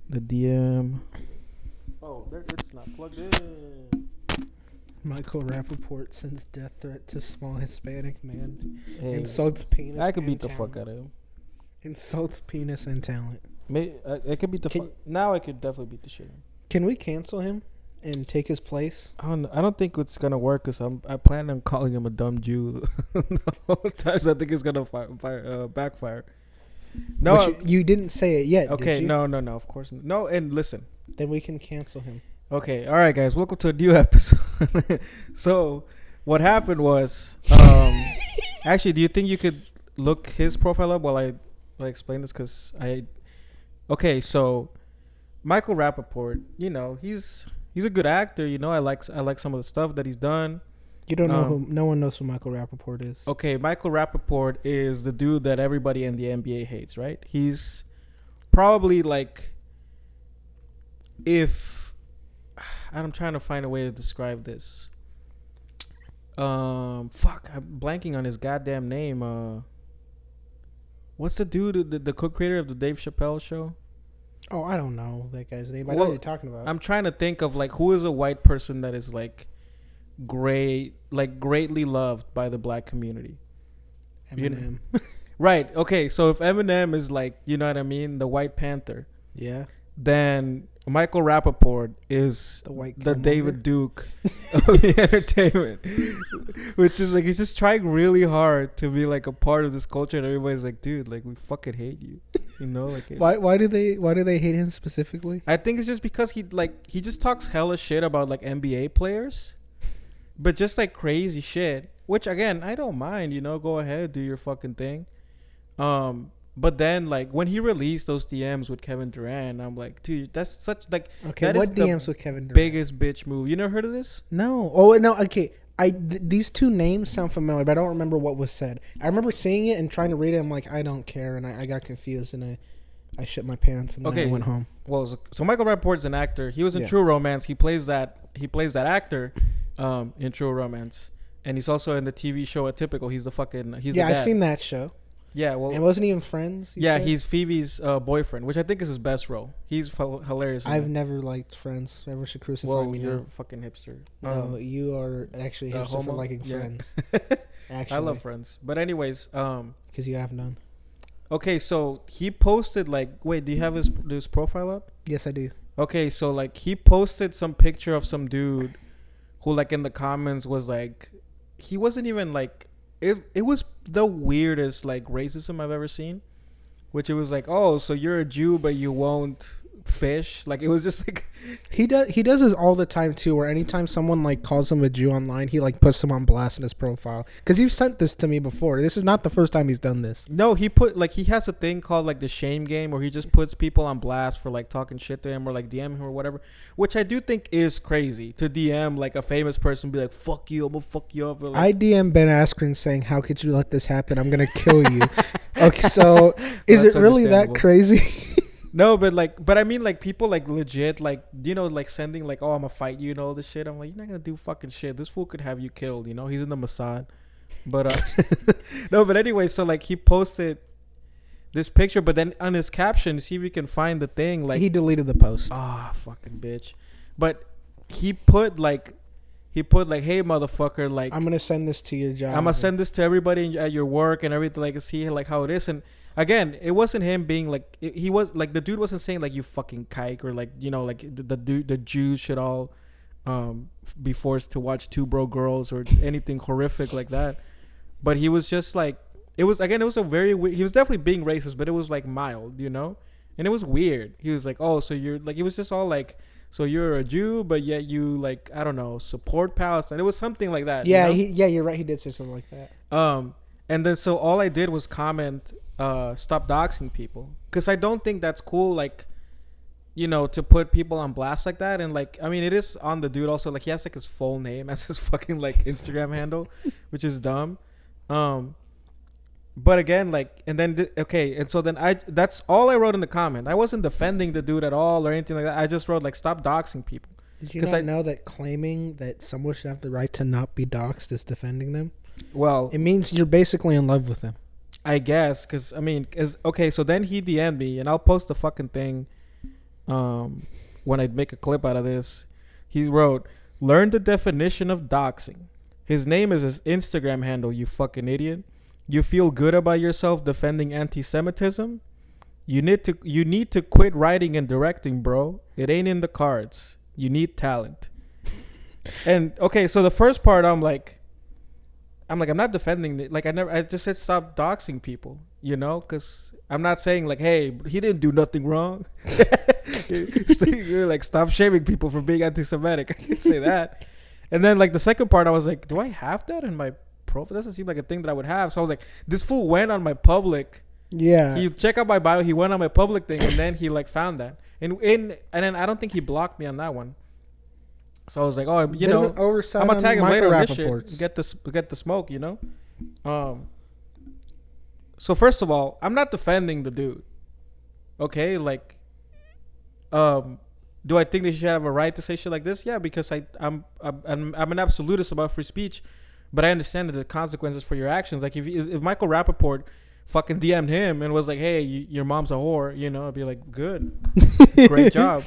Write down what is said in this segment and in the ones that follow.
The DM. Oh, it's not plugged in. Michael Rapaport sends death threat to small Hispanic man. Hey, Insults penis. I could and beat the talent. fuck out of him. Insults penis and talent. I could beat the fuck. Now I could definitely beat the shit out of him. Can we cancel him and take his place? I don't think it's gonna work because I plan on calling him a dumb Jew the whole time. So I think it's gonna backfire. No, But you didn't say it yet. okay, did you? no, of course not. No, and listen. Then we can cancel him. Okay, all right, guys, welcome to a new episode. So, what happened was, actually, do you think you could look his profile up while I explain this? Because okay, so Michael Rapaport, he's a good actor. I like some of the stuff that he's done. You don't know who? No one knows who Michael Rapaport is. Okay, Michael Rapaport is the dude that everybody in the NBA hates, right? He's probably like, if I'm trying to find a way to describe this. Fuck, I'm blanking on his goddamn name. What's the dude, the co-creator of the Dave Chappelle show? Oh, I don't know that guy's name. I know Well, what you're talking about. I'm trying to think of like who is a white person that is like greatly loved by the black community. Eminem. Right. Okay. So if Eminem is like, you know what I mean, the White Panther, Yeah. then Michael Rapaport is the David Duke of the entertainment, which is like he's just trying really hard to be like a part of this culture, and everybody's like, dude, like we fucking hate you, like. Why do they hate him specifically? I think it's just because he just talks hella shit about like NBA players, but just like crazy shit. Which again, I don't mind. Go ahead, do your fucking thing. But then like when he released those DMs with Kevin Durant, I'm like, dude, that's such like Okay, that what is DMs with Kevin Durant? Biggest bitch move. You never heard of this? No. Oh no. Okay. These two names sound familiar, but I don't remember what was said. I remember seeing it and trying to read it. I'm like, I don't care, and I got confused and I shit my pants and then I went home. Well, so Michael Rappaport's an actor. He was in True Romance. He plays that actor in True Romance, and he's also in the TV show Atypical. He's the dad. I've seen that show. Yeah, well, it wasn't even Friends. Yeah, he's Phoebe's boyfriend, which I think is his best role. He's hilarious. I've never liked Friends. Ever should crucify me. You're now. a fucking hipster. No, you are actually hipster for liking Friends. Actually, I love Friends, but anyways, because you have none. Okay, so he posted wait, do you have his profile up? Yes, I do. Okay, so he posted some picture of some dude who in the comments was like, he wasn't even it was the weirdest racism I've ever seen, which it was like, oh, so you're a Jew but you won't fish. It was just like he does this all the time too, where anytime someone calls him a Jew online, he puts them on blast in his profile. Because you've sent this to me before. This is not the first time he's done this. No, he put he has a thing called the shame game, where he just puts people on blast for talking shit to him or DM him or whatever, which I do think is crazy to DM a famous person, be like, fuck you, I'm gonna fuck you up. I DM Ben Askren saying, how could you let this happen, I'm gonna kill you. Okay, so is it really that crazy? No, but I mean, people legit, sending oh, I'm gonna fight you and all this shit. I'm like, you're not gonna do fucking shit. This fool could have you killed. He's in the Mossad. But no, but anyway, so he posted this picture, but then on his caption, see if you can find the thing. He deleted the post. Ah, fucking bitch. But he put hey motherfucker, I'm gonna send this to your job. I'm gonna send this to everybody at your work and everything, see how it is. And again, it wasn't him being he was the dude wasn't saying you fucking kike or the Jews should all be forced to watch Two Bro Girls or anything horrific like that. But he was just it was a very he was definitely being racist, but it was mild, and it was weird. He was like, oh, so you're it was just all so you're a Jew, but yet you I don't know, support Palestine. It was something like that. Yeah, you're right. He did say something like that. And then so all I did was comment, stop doxing people, because I don't think that's cool. To put people on blast like that. And I mean, it is on the dude also. He has his full name as his fucking Instagram handle, which is dumb. But again, and then and so then that's all I wrote in the comment. I wasn't defending the dude at all or anything like that. I just wrote stop doxing people. Did you not know that claiming that someone should have the right to not be doxed is defending them? Well, it means you're basically in love with them. I guess, because I mean, so then he DM'd me, and I'll post the fucking thing when I'd make a clip out of this. He wrote, "Learn the definition of doxing. His name is his Instagram handle, you fucking idiot. You feel good about yourself defending anti-Semitism? You need to quit writing and directing, bro. It ain't in the cards. You need talent." And okay, so the first part, I'm not defending it. Like I just said stop doxing people, because I'm not saying like, hey, he didn't do nothing wrong. Like, stop shaming people for being anti-Semitic. I didn't say that. And then like the second part, I was like, do I have that in my profile? It doesn't seem like a thing that I would have. So I was like, this fool went on my public. Yeah. He check out my bio. He went on my public thing, and then he like found that. And then I don't think he blocked me on that one. So I was like, oh, I'm gonna tag him later on this shit. Get the smoke, So first of all, I'm not defending the dude. Okay, like, do I think they should have a right to say shit like this? Yeah, because I'm an absolutist about free speech, but I understand the consequences for your actions. Like if Michael Rapaport fucking DM'd him and was like, hey, your mom's a whore, I'd be like, good, great job.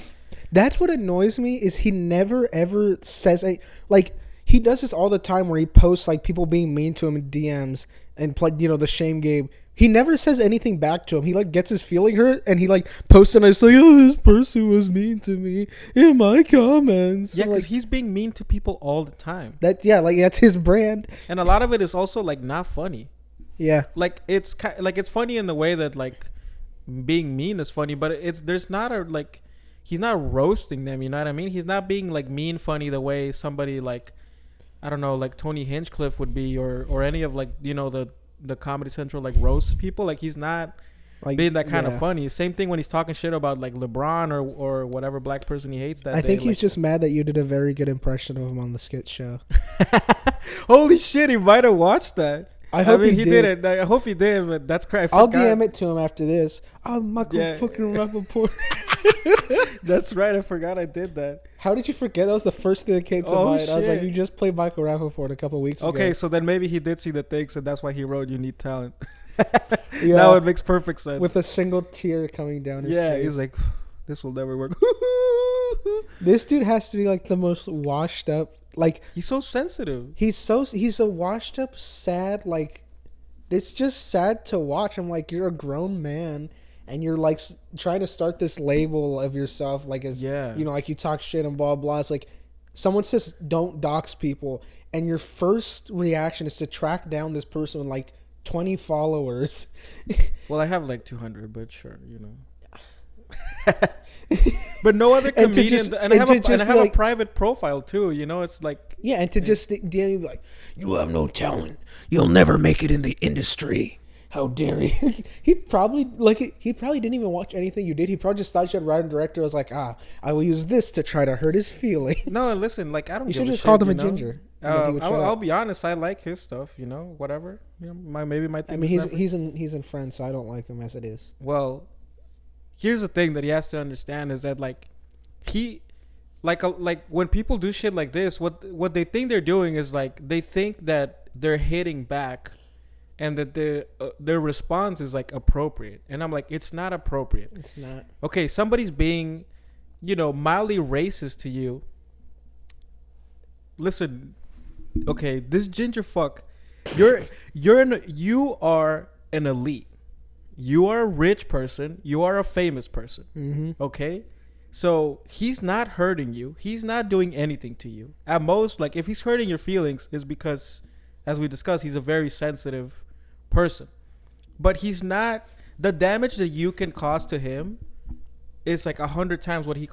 That's what annoys me is he never ever says like he does this all the time where he posts like people being mean to him in DMs and play the shame game. He never says anything back to him. He like gets his feeling hurt and he like posts and it's like, oh, this person was mean to me in my comments. Yeah, because like, he's being mean to people all the time. That's his brand. And a lot of it is also like not funny. Yeah, like it's funny in the way that like being mean is funny, but there's not a like. He's not roasting them, you know what I mean? He's not being like mean funny the way somebody like, I don't know, like Tony Hinchcliffe would be, or any of like the Comedy Central like roast people. Like he's not like being that kind of funny. Same thing when he's talking shit about like LeBron or whatever black person he hates that I day. think he's just mad that you did a very good impression of him on the skit show. Holy shit, he might have watched that. I hope he did it. I hope he did, but that's crazy. I'll DM it to him after this. I'm Michael fucking Rapaport. That's right. I forgot I did that. How did you forget? That was the first thing that came to mind. Shit. I was like, you just played Michael Rapaport a couple weeks ago. Okay, so then maybe he did see the things, and that's why he wrote, "You need talent." Now it makes perfect sense. With a single tear coming down his face. Yeah, he's like, this will never work. This dude has to be like the most washed up. Like he's so sensitive. He's a washed up, sad. Like it's just sad to watch. I'm like, you're a grown man. And you're like trying to start this label of yourself, like as like you talk shit and blah blah. It's like someone says don't dox people, and your first reaction is to track down this person with like 20 followers. Well, I have like 200, but sure, But no other comedian, and I have a private profile too. It's like and to just DM you like, you have no talent, you'll never make it in the industry. How dare he? He probably didn't even watch anything you did. He probably just thought you had writer and director. Was like, I will use this to try to hurt his feelings. No, listen, like I don't. You should just call him a ginger. I'll be honest. I like his stuff. Whatever. Maybe my thing. I mean, he's in Friends, so I don't like him as it is. Well, here's the thing that he has to understand is that like he. Like when people do shit like this, what they think they're doing is like they think that they're hitting back, and that their response is like appropriate, and I'm like, it's not appropriate. It's not. Okay, somebody's being, mildly racist to you. Listen, okay, this ginger fuck, you are an elite. You are a rich person. You are a famous person. Mm-hmm. Okay. So he's not hurting you. He's not doing anything to you. At most, like if he's hurting your feelings, is because, as we discussed, he's a very sensitive person. But he's not. The damage that you can cause to him is like 100 times what he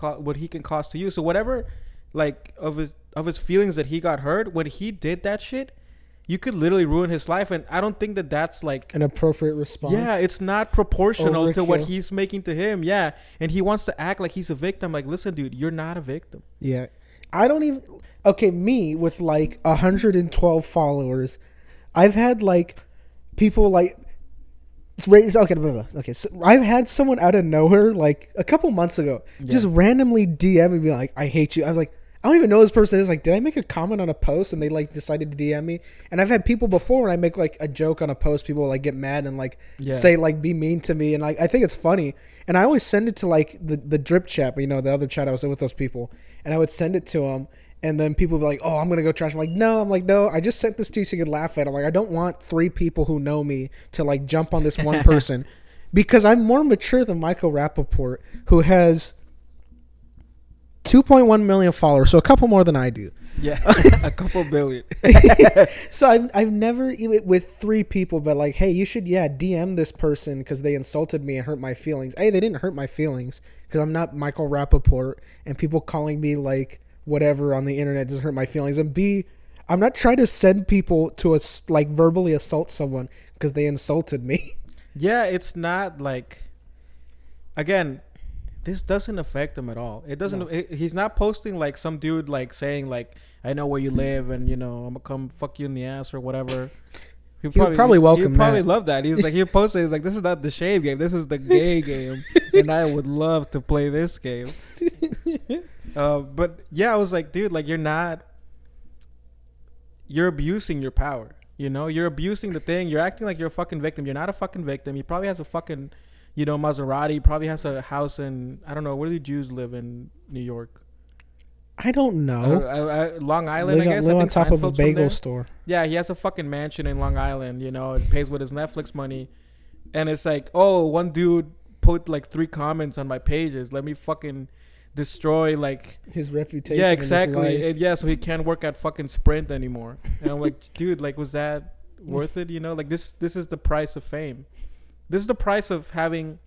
can cause to you. So whatever, like of his feelings that he got hurt when he did that shit, you could literally ruin his life, and I don't think that that's like an appropriate response. Yeah, it's not proportional to what Overkill. he's making to him. Yeah, and he wants to act like he's a victim. Like, listen, dude, you're not a victim. Yeah, I don't even. Okay, me with like 112 followers, I've had like people like. Okay. So I've had someone out of nowhere like a couple months ago just randomly DM and be like, "I hate you." I was like, I don't even know who this person is. Like, did I make a comment on a post and they like decided to DM me? And I've had people before when I make like a joke on a post, people like get mad and like say like be mean to me, and like I think it's funny. And I always send it to like the drip chat, you know, the other chat I was in with those people, and I would send it to them. And then people would be like, "Oh, I'm gonna go trash." I'm like, "No, I just sent this to you so you could laugh at it." I'm like, I don't want 3 people who know me to like jump on this one person, because I'm more mature than Michael Rapaport, who has 2.1 million followers, so a couple more than I do. Yeah, a couple billion. So I've never with 3 people, but like, hey, you should DM this person because they insulted me and hurt my feelings. A, they didn't hurt my feelings because I'm not Michael Rapaport, and people calling me like whatever on the internet doesn't hurt my feelings. And B, I'm not trying to send people to like verbally assault someone because they insulted me. Yeah, it's not like, again, this doesn't affect him at all. It doesn't. No. He's not posting like some dude like saying like, I know where you live and you know I'm gonna come fuck you in the ass or whatever. He'll probably welcome. He'll probably love that. He's like, he'll post it. He's like, this is not the shave game. This is the gay game, and I would love to play this game. But yeah, I was like, dude, like you're abusing your power. You know, you're abusing the thing. You're acting like you're a fucking victim. You're not a fucking victim. He probably has a fucking, you know, Maserati. He probably has a house in, I don't know, where do Jews live in New York? I don't know. Long Island, I guess. Live I on top of a bagel store. Yeah, he has a fucking mansion in Long Island, you know, and pays with his Netflix money. And it's like, oh, one dude put like 3 comments on my pages. Let me fucking destroy like his reputation. Yeah, exactly. And yeah, so he can't work at fucking Sprint anymore. And I'm like, dude, like, was that worth it? You know, like this is the price of fame. This is the price of having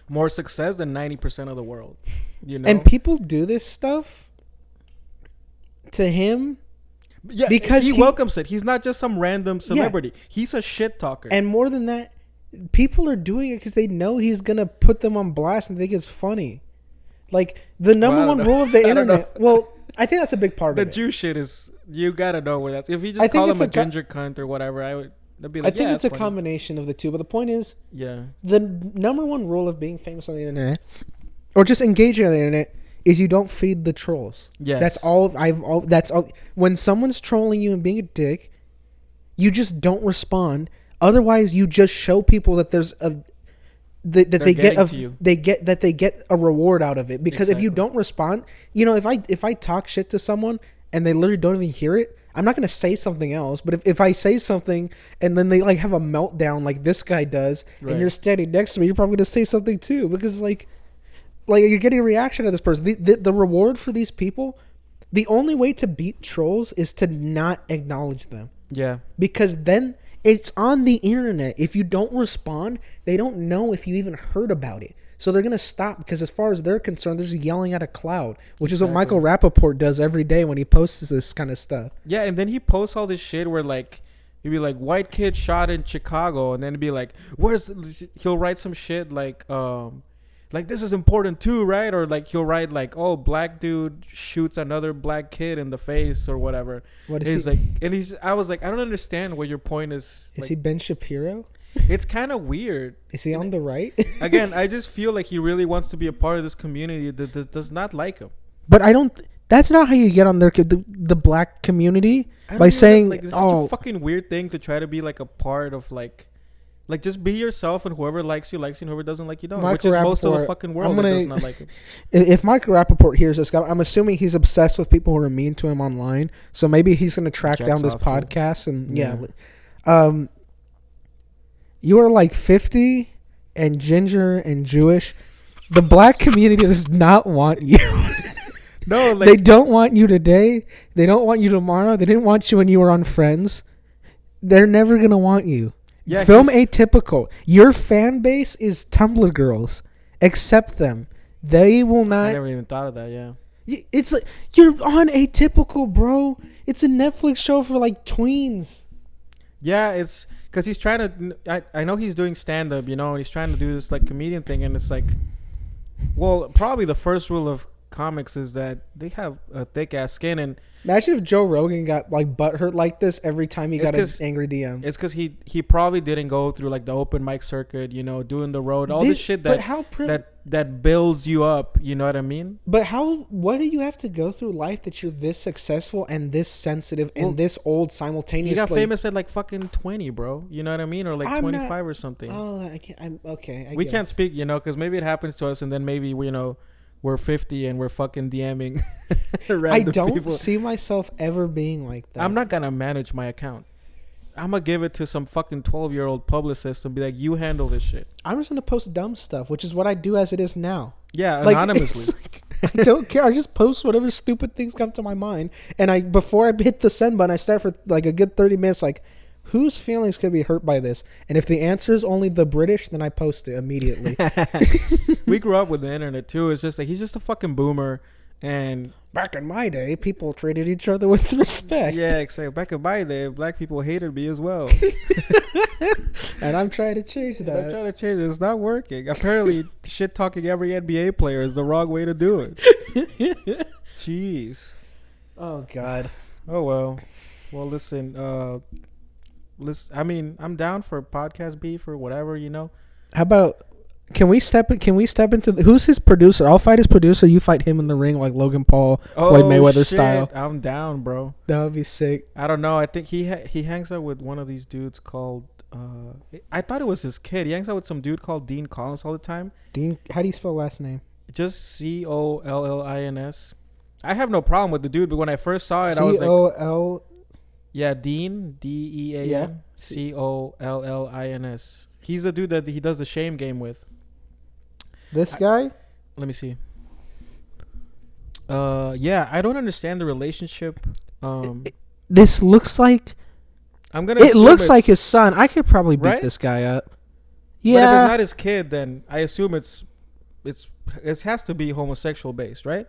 more success than 90% of the world. You know, and people do this stuff to him. Yeah, because he welcomes it. He's not just some random celebrity. Yeah. He's a shit talker. And more than that, people are doing it because they know he's gonna put them on blast and think it's funny. Like the number one rule of the internet. Well, I think that's a big part of it. The Jew shit is, you gotta know where that's. If you just call him a ginger cunt or whatever, I'd be like, I think it's a combination of the two. But the point is, the number one rule of being famous on the internet, or just engaging on the internet, is you don't feed the trolls. Yes, that's all. That's all. When someone's trolling you and being a dick, you just don't respond. Otherwise, you just show people that there's a. That they get a reward out of it, because if you don't respond, you know, if I talk shit to someone and they literally don't even hear it, I'm not gonna say something else. But if I say something and then they like have a meltdown like this guy does, and you're standing next to me, you're probably gonna say something too, because like you're getting a reaction to this person. The reward for these people, the only way to beat trolls is to not acknowledge them. Yeah, because then. It's on the internet. If you don't respond, they don't know if you even heard about it. So they're going to stop, because as far as they're concerned, they're just yelling at a cloud, which is what Michael Rapaport does every day when he posts this kind of stuff. Yeah, and then he posts all this shit where like, he'd be like, white kid shot in Chicago, and then it'd be like, he'll write some shit like this is important too, right? Or like he'll write like, oh, black dude shoots another black kid in the face or whatever. What is he? Like, and I was like, I don't understand what your point is. Is he Ben Shapiro? It's kind of weird. Is he on the right? Again, I just feel like he really wants to be a part of this community that does not like him. But I don't. That's not how you get on the black community, by saying, like, it's such a fucking weird thing to try to be like a part of like just be yourself, and whoever likes you, and whoever doesn't like you don't. Which is most of the fucking world that does not like him. If Michael Rapaport hears this, I'm assuming he's obsessed with people who are mean to him online. So maybe he's going to track down this podcast and you are like 50 and ginger and Jewish. The black community does not want you. No, like, they don't want you today. They don't want you tomorrow. They didn't want you when you were on Friends. They're never going to want you. Yeah, Film Atypical. Your fan base is Tumblr girls. Accept them. They will not. I never even thought of that. Yeah. It's like, you're on Atypical, bro. It's a Netflix show for like tweens. Yeah, it's because he's trying to. I know he's doing stand up, you know, and he's trying to do this like comedian thing, and it's like, well, probably the first rule of comics is that they have a thick ass skin. And imagine if Joe Rogan got like butthurt like this every time he got an angry DM. It's because he probably didn't go through like the open mic circuit, you know, doing the road, all this shit that that builds you up. You know what I mean? But what do you have to go through life that you're this successful and this sensitive and this old simultaneously? He got famous at like fucking 20, bro. You know what I mean? Or like 25 or something. Oh, I can't. I'm okay. We can't speak, because maybe it happens to us, and then maybe we're 50 and we're fucking DMing. I don't see myself ever being like that. I'm not gonna manage my account. I'm gonna give it to some fucking 12-year-old publicist and be like, you handle this shit. I'm just gonna post dumb stuff, which is what I do as it is now. Yeah, anonymously. I don't care. I just post whatever stupid things come to my mind, and before I hit the send button, I start for like a good 30 minutes, like, whose feelings could be hurt by this? And if the answer is only the British, then I post it immediately. We grew up with the internet too. It's just like he's just a fucking boomer. And back in my day, people treated each other with respect. Yeah, exactly. Back in my day, black people hated me as well. And I'm trying to change that. I'm trying to change it. It's not working. Apparently, shit talking every NBA player is the wrong way to do it. Jeez. Oh God. Oh well. Well, listen. I mean, I'm down for podcast beef or whatever. How about? Can we step into who's his producer? I'll fight his producer. You fight him in the ring like Logan Paul, Floyd Mayweather style. I'm down, bro. That would be sick. I don't know. I think he hangs out with one of these dudes called. I thought it was his kid. He hangs out with some dude called Dean Collins all the time. Dean, how do you spell last name? Just Collins. I have no problem with the dude, but when I first saw it, I was like, Col. Yeah, Dean, Dean. Yeah. Collins. He's a dude that he does the shame game with. This guy? Let me see. Yeah, I don't understand the relationship. This looks like it looks like his son. I could probably beat this guy up. Yeah. But if it's not his kid, then I assume it has to be homosexual based, right?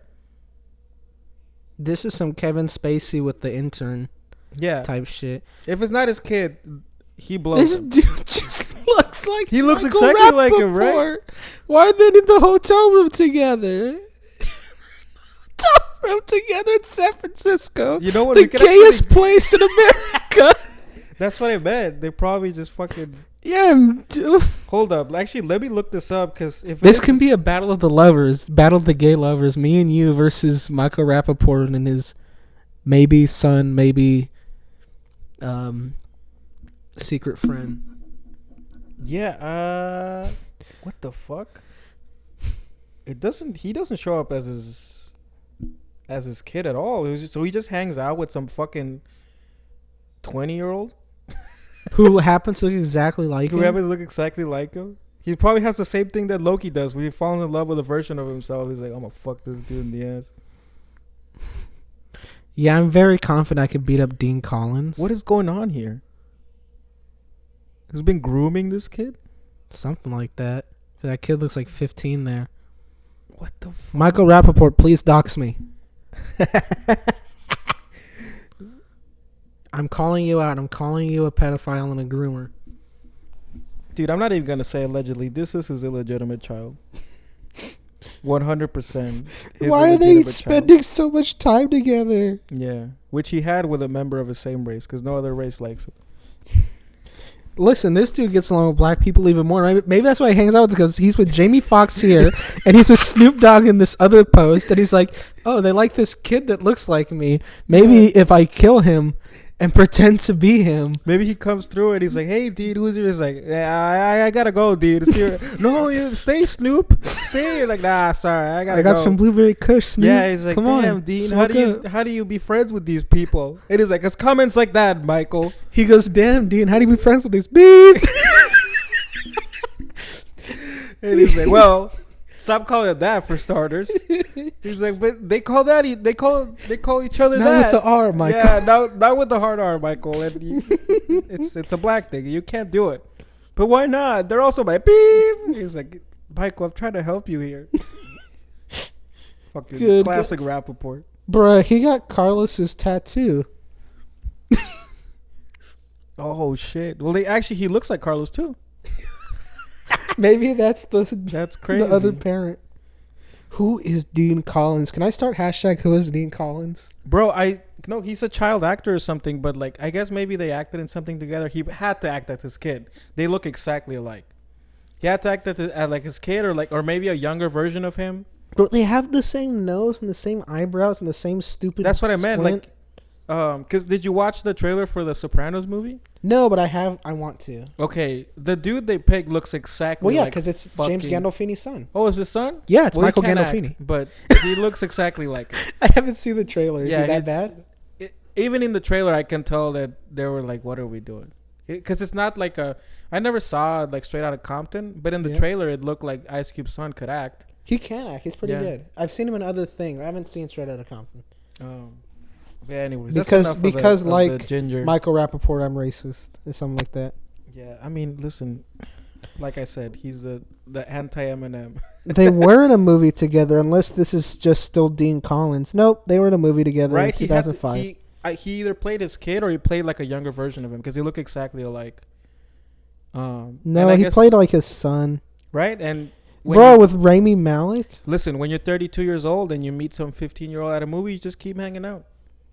This is some Kevin Spacey with the intern. Yeah. Type shit. If it's not his kid, he blows. This dude just looks like he looks exactly Rapaport. Like him, right? Why are they in the hotel room together? Together in San Francisco. You know what? The gayest place in America. That's what I meant. They probably just fucking. Yeah. Hold up. Actually, let me look this up because if this can be a battle of the lovers, battle of the gay lovers, me and you versus Michael Rapaport and his maybe son, maybe secret friend. Yeah. What the fuck? He doesn't show up as his kid at all. He just hangs out with some fucking 20-year-old who happens to look exactly like him. Who happens to look exactly like him. He probably has the same thing that Loki does. When he falls in love with a version of himself, he's like, I'm gonna fuck this dude in the ass. Yeah, I'm very confident I could beat up Dean Collins. What is going on here? He's been grooming this kid? Something like that. That kid looks like 15 there. What the fuck? Michael Rapaport, please dox me. I'm calling you out. I'm calling you a pedophile and a groomer. Dude, I'm not even going to say allegedly. This is his illegitimate child. 100%. Why are they spending so much time together? Yeah. Which he had with a member of his same race because no other race likes him. Listen, this dude gets along with black people even more. Maybe that's why he hangs out with, because he's with Jamie Foxx here, and he's with Snoop Dogg in this other post, and he's like, oh, they like this kid that looks like me. Maybe if I kill him and pretend to be him. Maybe he comes through and he's like, hey, dude, who's here? He's like, yeah, I gotta go, dude. No, you stay, Snoop. Stay. Like, nah, sorry, I gotta go. I got some blueberry kush, Snoop. Yeah, he's like, come damn, on, Dean, how do you be friends with these people? And he's like, it's comments like that, Michael. He goes, damn, Dean, how do you be friends with these beep? And he's like, well, stop calling it that for starters. He's like, but they call each other not that. Not with the R, Michael. Yeah, not with the hard R, Michael. And it's a black thing. You can't do it. But why not? They're also my beep. He's like, Michael, I'm trying to help you here. Fucking good, classic Rapaport. Bruh, he got Carlos's tattoo. Oh shit! Well, he looks like Carlos too. Maybe that's crazy. The other parent. Who is Dean Collins? Can I start hashtag who is Dean Collins? Bro, no, he's a child actor or something, but like I guess maybe they acted in something together. He had to act as his kid. They look exactly alike. He had to act like his kid or maybe a younger version of him. But they have the same nose and the same eyebrows and the same stupid. That's what I meant. squint. Because did you watch the trailer for the Sopranos movie? No, but I want to. Okay, the dude they picked looks exactly. Well, yeah, like because it's James Gandolfini's son. Oh, is his son? Yeah, it's Well, Michael he can't Gandolfini. act, but he looks exactly like him. I haven't seen the trailer. Is Yeah, it that bad? Even in the trailer, I can tell that they were like, "What are we doing?" Because it's not like a. I never saw like Straight Outta Compton, but in the trailer, it looked like Ice Cube's son could act. He can act. He's pretty good. I've seen him in other things. I haven't seen Straight Outta Compton. Yeah. Anyways, because the ginger. Michael Rapaport, I'm racist or something like that. Yeah, I mean, listen. Like I said, he's the anti Eminem. They were in a movie together, unless this is just still Dean Collins. Nope, they were in a movie together in 2005. He either played his kid or he played like a younger version of him because they look exactly alike. No, he played like his son. Right? And with Rami Malek? Listen, when you're 32 years old and you meet some 15-year-old at a movie, you just keep hanging out.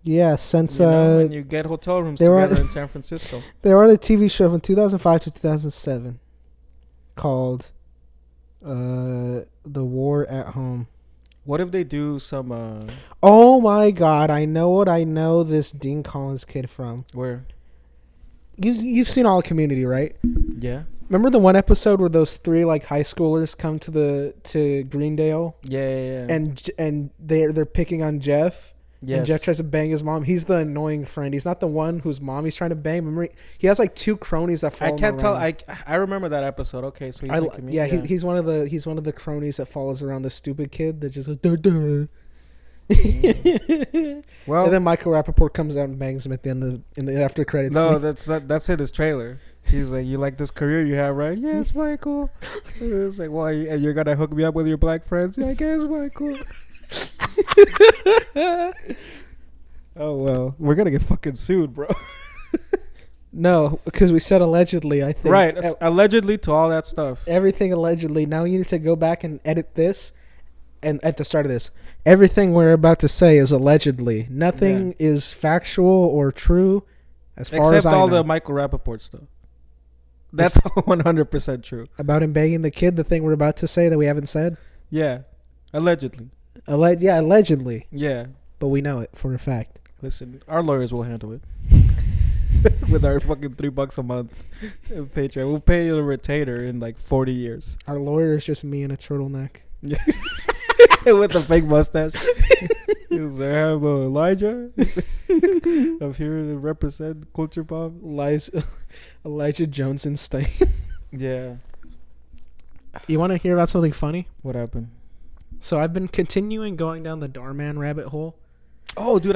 Yeah, since... and you get hotel rooms together in San Francisco. They were on a TV show from 2005 to 2007 called The War at Home. What if they do some... Oh my God, I know this Dean Collins kid from. Where? You've seen all Community, right? Yeah. Remember the one episode where those three like high schoolers come to Greendale? Yeah. And they're picking on Jeff. Yes. And Jeff tries to bang his mom. He's the annoying friend. He's not the one whose mom he's trying to bang. Remember, he has like two cronies that follow him around. Tell. I remember that episode. Okay, so he's he's one of the cronies that follows around the stupid kid that just goes duh, duh. Well, and then Michael Rapaport comes out and bangs him at the end in the after credits. No, that's in his trailer. He's like, "You like this career you have, right?" Yes, Michael. It's like, "Well, you're gonna hook me up with your black friends?" Yeah, I guess, Michael. Oh well, we're gonna get fucking sued, bro. No, because we said allegedly. I think right, allegedly to all that stuff. Everything allegedly. Now you need to go back and edit this. And at the start of this, everything we're about to say is allegedly. Nothing is factual or true, as far as I know. Except all the Michael Rapaport stuff. That's 100% true. About him banging the kid, the thing we're about to say that we haven't said? Yeah. Allegedly. Allegedly. Yeah. But we know it for a fact. Listen, our lawyers will handle it. With our fucking $3 a month paycheck. We'll pay you a retainer in like 40 years. Our lawyer is just me in a turtleneck. Yeah. With a fake mustache. I have Elijah. I'm here to represent Culture Pop. Elijah Jones-Stein. Yeah. You want to hear about something funny? What happened? So I've been continuing going down the Darman rabbit hole. Oh, dude,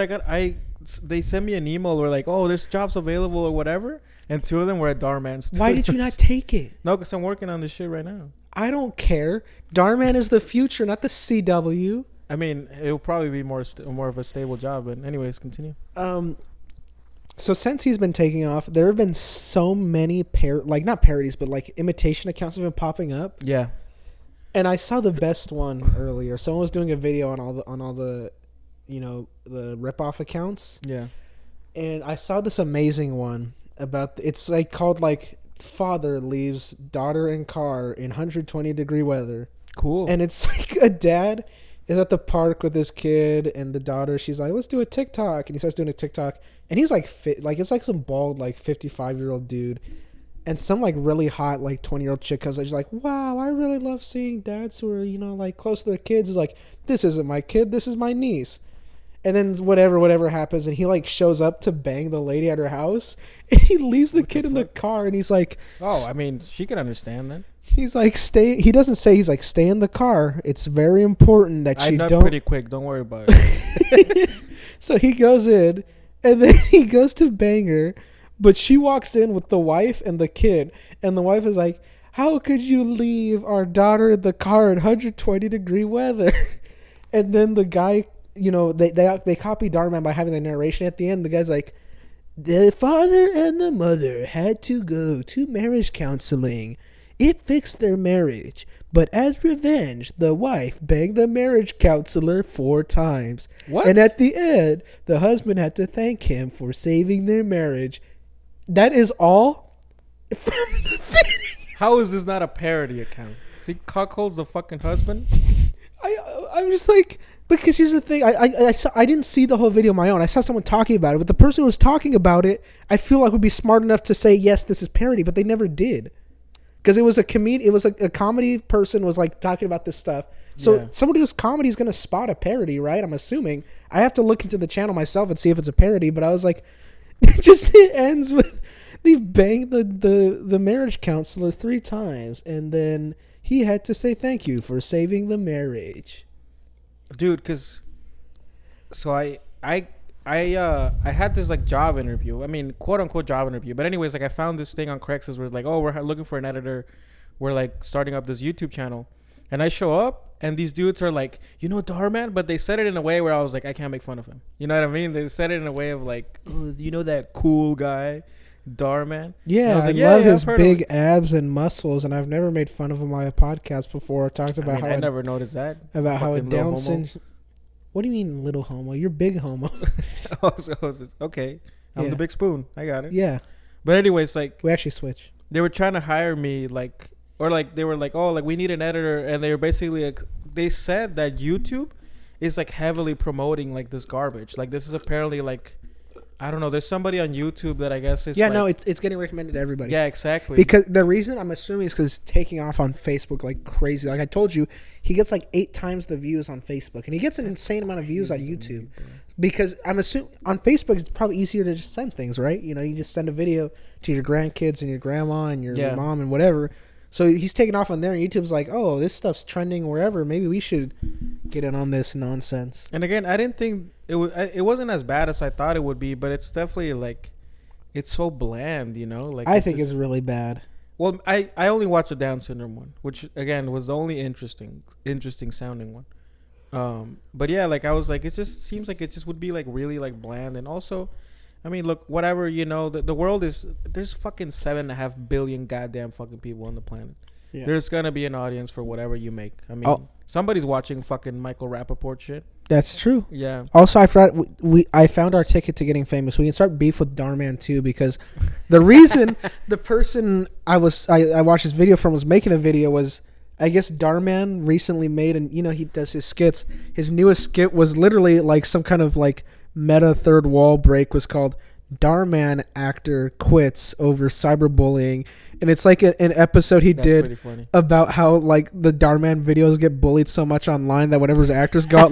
they sent me an email where like, oh, there's jobs available or whatever, and two of them were at Darman. Why did you not take it? No, because I'm working on this shit right now. I don't care. Darman is the future, not the CW. I mean, it'll probably be more of a stable job. But anyways, continue. So since he's been taking off, there have been so many not parodies, but like imitation accounts have been popping up. Yeah. And I saw the best one earlier. Someone was doing a video on all the the rip-off accounts. Yeah. And I saw this amazing one about it's like called like father leaves daughter in car in 120-degree weather. Cool. And it's like a dad is at the park with his kid and the daughter. She's like, let's do a TikTok. And he starts doing a TikTok. And he's like fit. Like, it's like some bald, like 55-year-old dude. And some like really hot, like 20-year-old chick comes. She's like, wow, I really love seeing dads who are, like close to their kids. Is like, this isn't my kid. This is my niece. And then whatever happens, and he like shows up to bang the lady at her house, and he leaves the kid in the car, and he's like, "Oh, I mean, she can understand then." He's like, "Stay." He doesn't say. He's like, "Stay in the car. It's very important that you don't." Pretty quick. Don't worry about it. So he goes in, and then he goes to bang her, but she walks in with the wife and the kid, and the wife is like, "How could you leave our daughter in the car in 120-degree weather?" And then the guy. They copy Darman by having the narration at the end. The guy's like, the father and the mother had to go to marriage counseling. It fixed their marriage. But as revenge, the wife banged the marriage counselor 4 times. What? And at the end, the husband had to thank him for saving their marriage. That is all from the video. How is this not a parody account? He cuckolds the fucking husband. I'm just like, because here's the thing. I didn't see the whole video on my own. I saw someone talking about it, but the person who was talking about it, I feel like would be smart enough to say yes, this is parody, but they never did. Because it was a comedy person was like talking about this stuff. So somebody who's comedy is gonna spot a parody, right? I'm assuming. I have to look into the channel myself and see if it's a parody. But I was like, it ends with they banged the marriage counselor 3 times, and then he had to say thank you for saving the marriage. Dude, because so I had this like job interview. I mean, quote unquote job interview. But anyways, like I found this thing on Craigslist where it's like, oh, we're looking for an editor. We're like starting up this YouTube channel, and I show up, and these dudes are like, you know, Darman, but they said it in a way where I was like, I can't make fun of him. You know what I mean? They said it in a way of like, oh, you know that cool guy, Darman. Yeah, I love his big abs and muscles, and I've never made fun of him on a podcast before. I talked about I never noticed that about how a Down syndrome. What do you mean, little homo? You're big homo. Okay. I'm the big spoon. I got it. Yeah. But anyways, like... We actually switch. They were trying to hire me, like... Or, like, they were like, oh, like, we need an editor. And they were basically, like... They said that YouTube is, like, heavily promoting, like, this garbage. Like, this is apparently, like... I don't know. There's somebody on YouTube that I guess is it's getting recommended to everybody. Yeah, exactly. Because the reason I'm assuming is because it's taking off on Facebook like crazy. Like I told you, he gets like 8 times the views on Facebook, and he gets an insane amount of views on YouTube. Because I'm assuming on Facebook it's probably easier to just send things, right? You know, you just send a video to your grandkids and your grandma and your mom and whatever. So he's taking off on there, and YouTube's like, oh, this stuff's trending wherever. Maybe we should get in on this nonsense. And again, I didn't think it wasn't as bad as I thought it would be, but it's definitely like, it's so bland, you know? Like I think it's really bad. Well, I only watched the Down syndrome one, which again was the only interesting sounding one. But yeah, like I was like, it just seems like it just would be like really like bland, and also, I mean, look, whatever, you know, the world is, there's fucking 7.5 billion goddamn fucking people on the planet. Yeah. There's gonna be an audience for whatever you make. I mean, somebody's watching fucking Michael Rapaport shit. That's true. Yeah. Also, I forgot I found our ticket to getting famous. We can start beef with Darman too, because the reason the person I watched this video from was making a video was, I guess Darman recently made, and you know he does his skits. His newest skit was literally like some kind of like meta third wall break, was called Darman actor quits over cyberbullying, and it's like an episode he did about how like the Darman videos get bullied so much online that whenever his actors go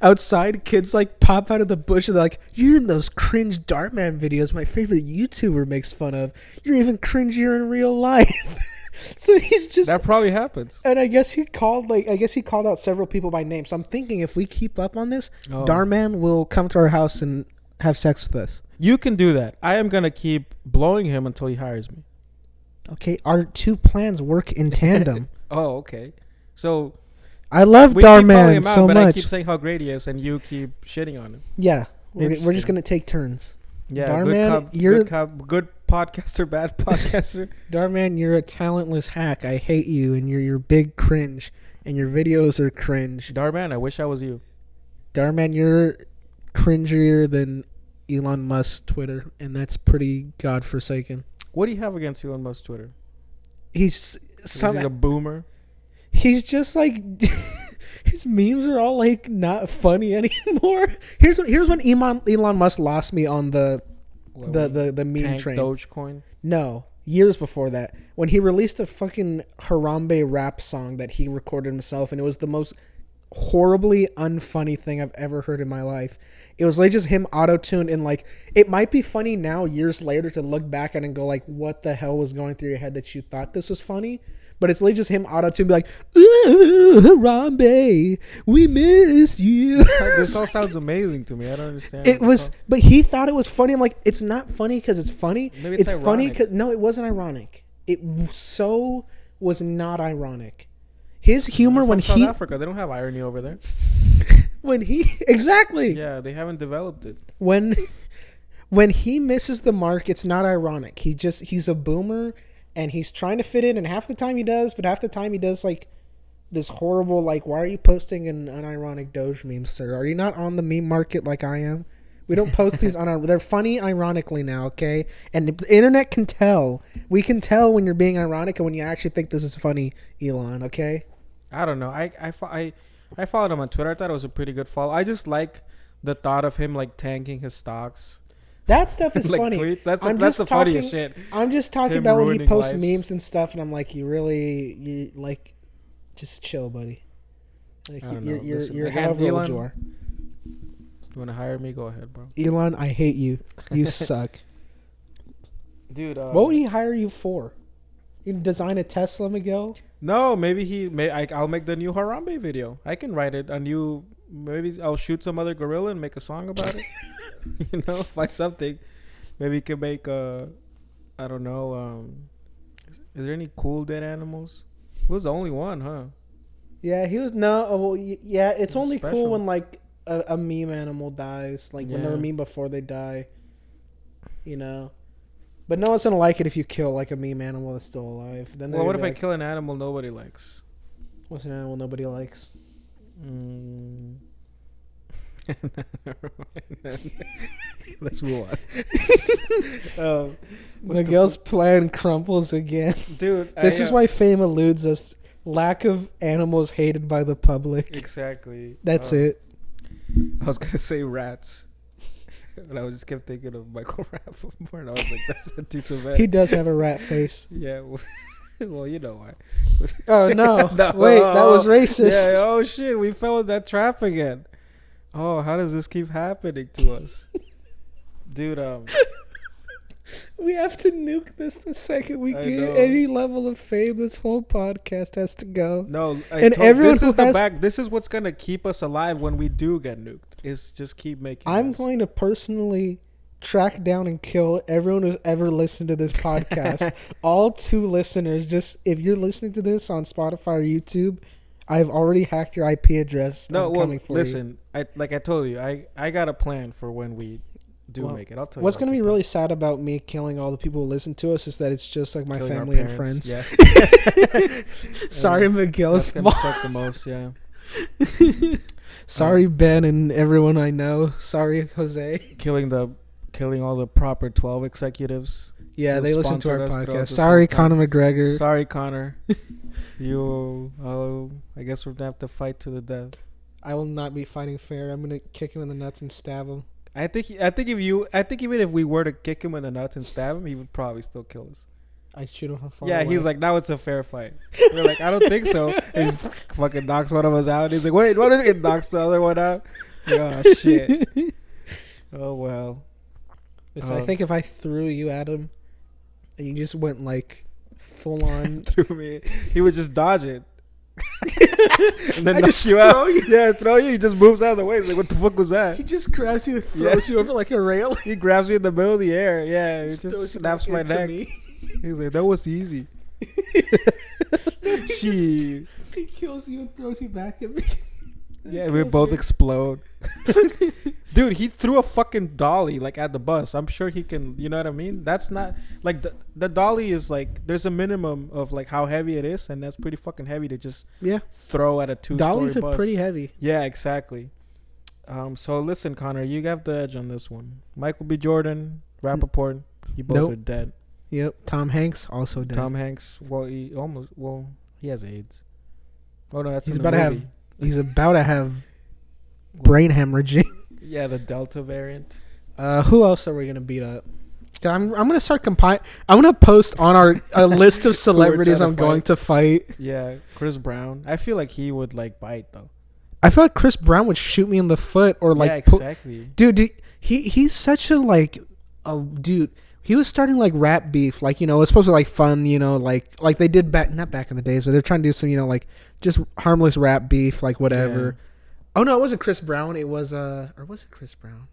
outside, kids like pop out of the bush and they're like, "You're in those cringe Darman videos my favorite YouTuber makes fun of. You're even cringier in real life." So he's just, that probably happens. And I guess he called out several people by name. So I'm thinking if we keep up on this, Darman will come to our house and have sex with us. You can do that. I am gonna keep blowing him until he hires me. Okay, our 2 plans work in tandem. Oh, okay. So I love Darman so much. I keep saying how great he is, and you keep shitting on him. Yeah, we're just gonna take turns. Yeah, Darman, good podcaster, bad podcaster. Darman, you're a talentless hack. I hate you, and you're big cringe, and your videos are cringe. Darman, I wish I was you. Darman, you're cringier than Elon Musk's Twitter, and that's pretty godforsaken. What do you have against Elon Musk's Twitter? He's a boomer. He's just like his memes are all like not funny anymore. Here's when Elon Musk lost me on the meme train. Dogecoin? No, years before that, when he released a fucking Harambe rap song that he recorded himself, and it was the most horribly unfunny thing I've ever heard in my life. It was like just him auto-tuned, and like it might be funny now years later to look back at it and go like, what the hell was going through your head that you thought this was funny? But it's like just him auto-tuned, be like, ooh, Harambe, we miss you. This all sounds amazing to me. I don't understand. It was, but he thought it was funny. I'm like, it's not funny because it's funny. Maybe it's funny because no, it wasn't ironic. It so was not ironic. His humor when South Africa, they don't have irony over there. When he exactly. Yeah, they haven't developed it. When he misses the mark, it's not ironic. He's a boomer and he's trying to fit in, and half the time he does, but half the time he does like this horrible like, why are you posting an unironic Doge meme, sir? Are you not on the meme market like I am? We don't post these on our. They're funny, ironically now, okay? And the internet can tell. We can tell when you're being ironic and when you actually think this is funny, Elon. Okay? I don't know. I followed him on Twitter. I thought it was a pretty good follow. I just like the thought of him like tanking his stocks. That stuff is like funny. Tweets. That's the funniest shit. I'm just talking Him about when he ruining posts lives. memes and stuff, and I'm like, you like, just chill, buddy. Like, I don't know. you're Listen, again, however old Elon, you are. You want to hire me? Go ahead, bro. Elon, I hate you. You suck. Dude, What would he hire you for? You design a Tesla, Miguel? No, maybe I'll make the new Harambe video. I can write it. Maybe I'll shoot some other gorilla and make a song about it. You know, find something. Maybe you can make I don't know. Is there any cool dead animals? It was the only one, huh? Yeah, he was yeah. It's only special. cool when like a meme animal dies, like when they're a Yeah. meme before they die. You know, but no one's gonna like it if you kill like a meme animal that's still alive. Then Well, what if I like, kill an animal nobody likes? what's an animal nobody likes? Let's move on. Miguel's plan crumbles again. Dude, This is why fame eludes us. Lack of animals hated by the public. Exactly. That's it. I was gonna say rats, but I just kept thinking of Michael Rapaport, and I was like, "That's not too so bad." He does have a rat face. Yeah. Well, you know why. Oh no! No. Wait, that was racist. Yeah. Oh shit, we fell in that trap again. Oh, how does this keep happening to us, dude? We have to nuke this the second we I get know. any level of fame. This whole podcast has to go. No, everyone this who is the has- back. This is what's gonna keep us alive when we do get nuked. Is just keep making. I'm this. going to personally track down and kill everyone who's ever listened to this podcast. All 2 listeners. Just if you're listening to this on Spotify or YouTube, I've already hacked your IP address. No, I'm well, coming for listen. I told you, I got a plan for when we do make it. I'll tell you. What's going to be really sad about me killing all the people who listen to us is that it's just like my Killing our family and parents, friends. Yeah. Sorry, Miguel's That's gonna fault. suck the most. Yeah. Sorry, Ben and everyone I know. Sorry, Jose. Killing all the proper 12 executives. Yeah, who they listen to our sponsored us throughout podcast. this Sorry, whole time. Conor McGregor. Sorry, Connor. I guess we're gonna have to fight to the death. I will not be fighting fair. I'm gonna kick him in the nuts and stab him. I think even if we were to kick him in the nuts and stab him, he would probably still kill us. I'd shoot him from far Yeah, away. he's like, now it's a fair fight. We're like, I don't think so. He just fucking knocks one of us out. He's like, wait, what is it? Knocks the other one out. Like, oh shit. Oh well. Listen, I think if I threw you at him, and you just went like full on, Threw me. He would just dodge it. And then I knock just you out. throw you. Yeah, throw you. He just moves out of the way. He's like, what the fuck was that? he just grabs you, and throws you over like a rail. He grabs me in the middle of the air. Yeah, he Throws just you snaps back my into neck. me. He's like, that was easy. She. He kills you and throws you back at me. Yeah, we both explode. Dude, he threw a fucking dolly like at the bus. I'm sure he can. You know what I mean? That's not like the dolly is like there's a minimum of like how heavy it is, and that's pretty fucking heavy to just throw at a 2-story Dollies are bus. pretty heavy. Yeah, exactly. So listen, Connor, you have the edge on this one. Michael B. Jordan, Rapaport, you both Nope. are dead. Yep. Tom Hanks also dead. Tom Hanks, he has AIDS. Oh no, that's He's in the about to have. movie. He's about to have brain hemorrhaging. Yeah, the Delta variant. Who else are we gonna beat up? I'm gonna start compiling. I'm gonna post on our a list of celebrities trying I'm to going to fight. Yeah, Chris Brown. I feel like he would like bite though. I feel like Chris Brown would shoot me in the foot or like. Yeah, exactly. Dude, he's such a like, dude. He was starting like rap beef, like it was supposed to be like fun, like they did not back in the days, but they're trying to do some, like just harmless rap beef, like whatever. Yeah. Oh no, it wasn't Chris Brown. It was or was it Chris Brown?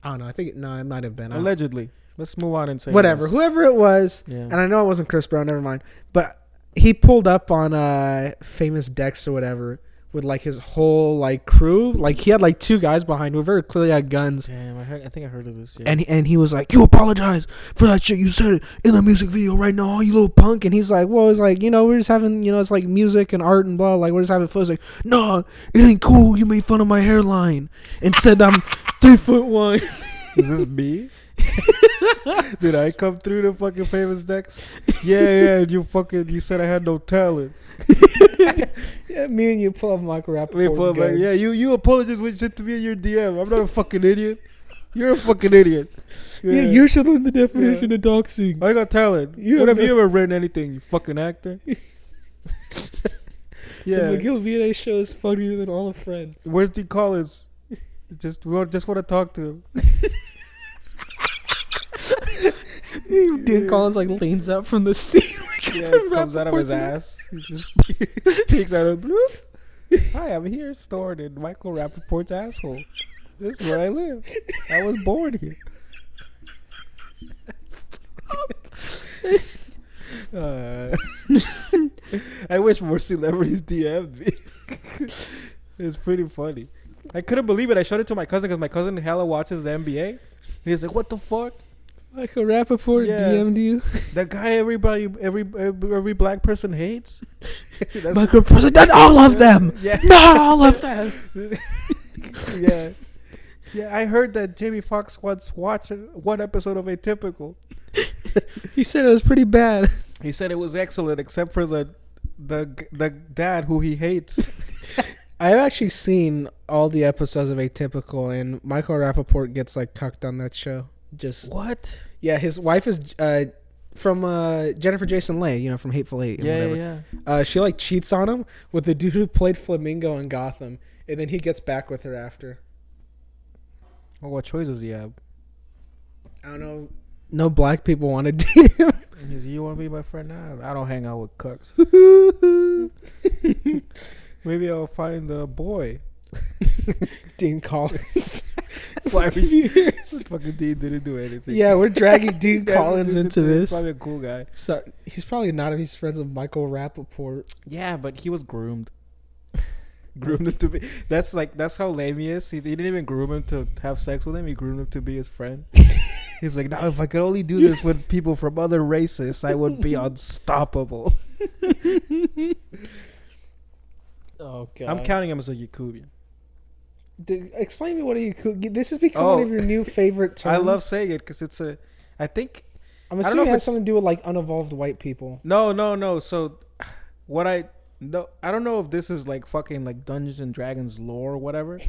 I don't know. I think it might have been. Allegedly. Let's move on and say whatever. Whoever it was, and I know it wasn't Chris Brown. Never mind. But he pulled up on famous Dex or whatever with like his whole like crew. Like he had like 2 guys behind who very clearly had guns. Damn, I think I heard of this. Yeah. And he was like, "You apologize for that shit you said it in the music video right now, you little punk." And he's like, "Well, it's like, we're just having, it's like music and art and blah. Like we're just having fun." It's like, "No, it ain't cool. You made fun of my hairline and said I'm 3'1". Is this me? Did I come through the fucking famous decks? Yeah. And you said I had no talent. Yeah, me and you pull up Michael Rapaport. Yeah, you apologize with shit to me in your DM. I'm not a fucking idiot. You're a fucking idiot. Yeah, you're showing the definition of doxing. I got talent. When have you ever written anything, you fucking actor? Yeah. The McGill show is funnier than all of Friends. Where's D. Collins? We want to talk to him. Dean Collins like leans up from the seat. Comes out of his ass. He just peeks out of the blue. Hi, I'm here stored in Michael Rapaport's asshole. This is where I live. I was born here. I wish more celebrities DM'd me. It's pretty funny. I couldn't believe it. I showed it to my cousin because my cousin hella watches the NBA. He's like, "What the fuck?" Michael Rapaport DM'd you. That guy every black person hates. Michael Rapaport, not all of them. Yeah. Not all of them. Yeah. Yeah, I heard that Jamie Foxx once watched one episode of Atypical. He said it was pretty bad. He said it was excellent, except for the dad who he hates. I've actually seen all the episodes of Atypical, and Michael Rapaport gets like cucked on that show. Just what? Yeah, his wife is from Jennifer Jason Leigh, from Hateful Eight. Yeah. She like cheats on him with the dude who played Flamingo in Gotham, and then he gets back with her after. Well, what choice does he have? I don't know. No black people want to date him. He's, "You want to be my friend now? I don't hang out with cucks." Maybe I'll find a boy. Dean Collins. This fucking Dean didn't do anything. Yeah, we're dragging Dean Collins into this. He's probably a cool guy. So he's probably not if he's friends with Michael Rapaport. Yeah, but he was groomed. Groomed him to be. That's how lame he is. He didn't even groom him to have sex with him. He groomed him to be his friend. He's like, "No, if I could only do this with people from other races, I would be unstoppable." Oh god! I'm counting him as a Yakubian. Explain me what a Yakubian. This has become one of your new favorite terms. I love saying it because it's a. I'm assuming it has something to do with like unevolved white people. No. So, I don't know if this is like fucking like Dungeons and Dragons lore or whatever,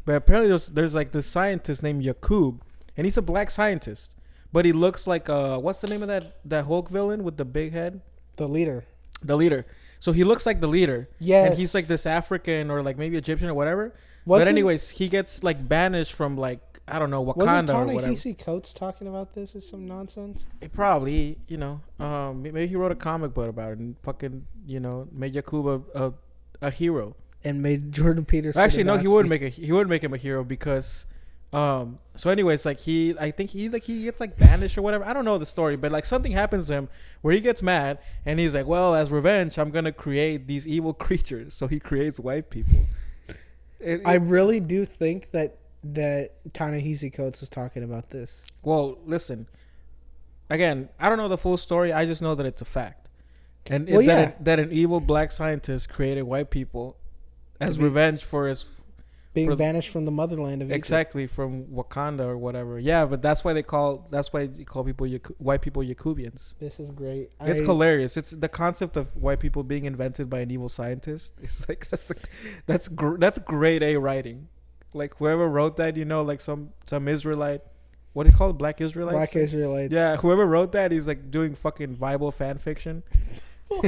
but apparently there's like this scientist named Yakub, and he's a black scientist, but he looks like what's the name of that Hulk villain with the big head? The leader. So he looks like the leader. Yes. And he's like this African or like maybe Egyptian or whatever. But anyways, he gets like banished from like, I don't know, Wakanda or whatever. Wasn't Ta-Nehisi Coates talking about this or some nonsense? It probably, maybe he wrote a comic book about it and fucking, made Yakub a hero. And made Jordan Peterson. Actually, no, he wouldn't make him a hero because so anyways, like I think he gets like banished or whatever. I don't know the story, but like something happens to him where he gets mad and he's like, "Well, as revenge, I'm gonna create these evil creatures." So he creates white people. I really do think that Ta-Nehisi Coates was talking about this. Well, listen. Again, I don't know the full story. I just know that it's a fact, and that an evil black scientist created white people as revenge for his. Being banished from the motherland of Egypt. Exactly, from Wakanda or whatever. Yeah, but that's why you call people white people Yakubians. This is great. It's hilarious. It's the concept of white people being invented by an evil scientist. It's like that's grade A writing. Like whoever wrote that, like some Israelite, what do you call it? Black Israelites? Black Israelites. Yeah, whoever wrote that, he's like doing fucking Bible fan fiction.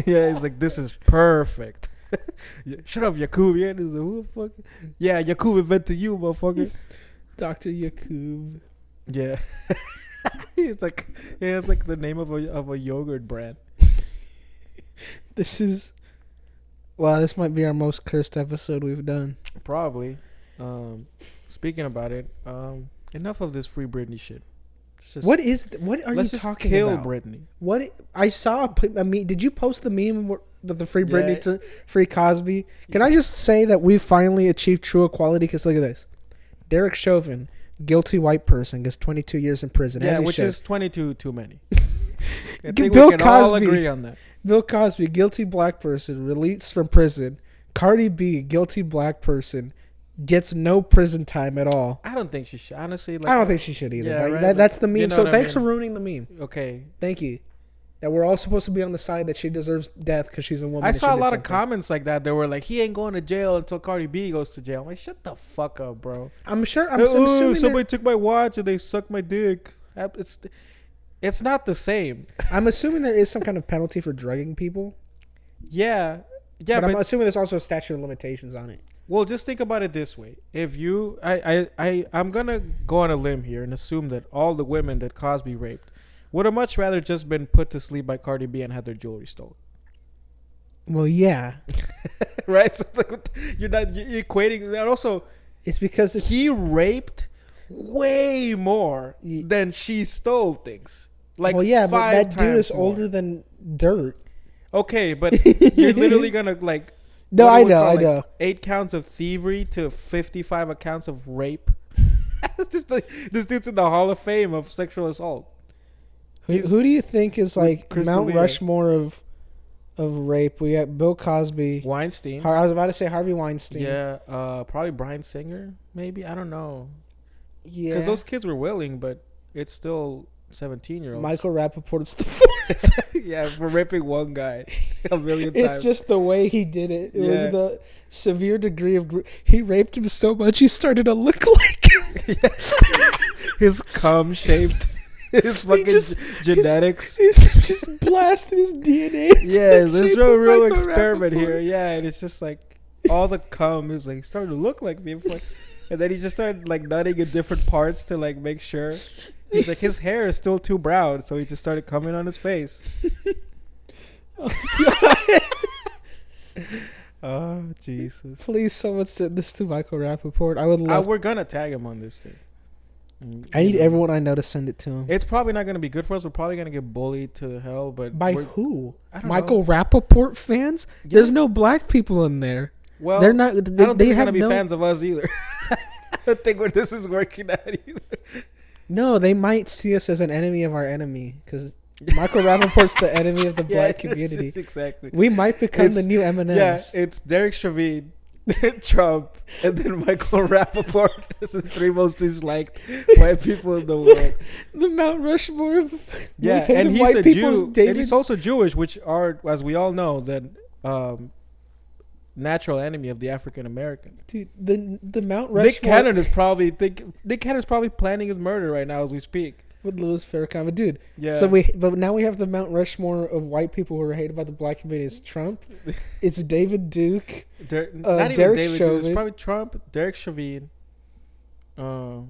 Yeah, he's like, this is perfect. Shut up, Yakubian. He's like, who the fuck? Yeah, Yakub invented you, motherfucker. Dr. Yakub. Yeah. It's like the name of a yogurt brand. This might be our most cursed episode we've done. Probably. Speaking about it, enough of this Free Britney shit. What are you talking about? Kill Britney. What I saw a meme. Did you post the meme the free Britney to free Cosby. Can I just say that we finally achieved true equality? Because look at this, Derek Chauvin, guilty white person, gets 22 years in prison. Yeah, which is 22 too many. I think Bill we can all Cosby. agree on that. Bill Cosby, guilty black person, released from prison. Cardi B, guilty black person, gets no prison time at all. I don't think she should. Honestly, I don't think she should either. Yeah, Right? right, That's the meme. you know So thanks for ruining the meme. Okay. Thank you. That we're all supposed to be on the side that she deserves death because she's a woman. I saw a lot of comments like that. They were like, he ain't going to jail until Cardi B goes to jail. I'm like, shut the fuck up, bro. I'm assuming somebody took my watch and they sucked my dick. It's not the same. I'm assuming there is some kind of penalty for drugging people. Yeah. But I'm assuming there's also a statute of limitations on it. Well, just think about it this way. If you, I'm gonna go on a limb here and assume that all the women that Cosby raped would have much rather just been put to sleep by Cardi B and had their jewelry stolen. Well, yeah. Right? So you're equating that. Also, it's because he raped way more than she stole things. Like, well, yeah, but that dude is older than dirt. Okay, but you're literally gonna like. No, I know, I know. 8 counts of thievery to 55 accounts of rape. It's just this dude's in the Hall of Fame of sexual assault. Who do you think is like Mount Rushmore of rape? We got Bill Cosby, Weinstein. I was about to say Harvey Weinstein. Yeah, probably Bryan Singer. Maybe, I don't know. Yeah, because those kids were willing, but it's still 17-year-olds. Michael Rappaport's the fourth. Yeah, for raping one guy a million times. It's just the way he did it. It was the severe degree of he raped him so much he started to look like him. His cum shaped. His fucking genetics. He's just blasted his DNA. Yeah, there's no real experiment here. Yeah, and it's just like all the cum is like starting to look like me. And then he just started like nutting in different parts to like make sure. He's like, his hair is still too brown, so he just started coming on his face. Oh, God. Oh, Jesus. Please, someone send this to Michael Rapaport. I would love. We're going to tag him on this thing. I need everyone I know to send it to him. It's probably not going to be good for us. We're probably going to get bullied to hell. But by who? Michael Rapaport fans? Yeah. There's no black people in there. Well, they're not. I don't think they're going to be fans of us either. I don't think where this is working out either. No, they might see us as an enemy of our enemy because Michael Rappaport's the enemy of the black community. Exactly. We might become the new M&Ms. Yeah, it's Derek Chauvin, Trump, and then Michael Rapaport is the 3 most disliked white people in the world. The Mount Rushmore of and he's a Jew. And he's also Jewish, which are, as we all know, the natural enemy of the African American. Dude, the Mount Rushmore. Nick Cannon's probably planning his murder right now as we speak. With Louis Farrakhan, but dude. Yeah. So but now we have the Mount Rushmore of white people who are hated by the black community. It's Trump. It's David Duke. Not even Derek David Chauvin. Duke. It's probably Trump, Derek Chauvin, Michael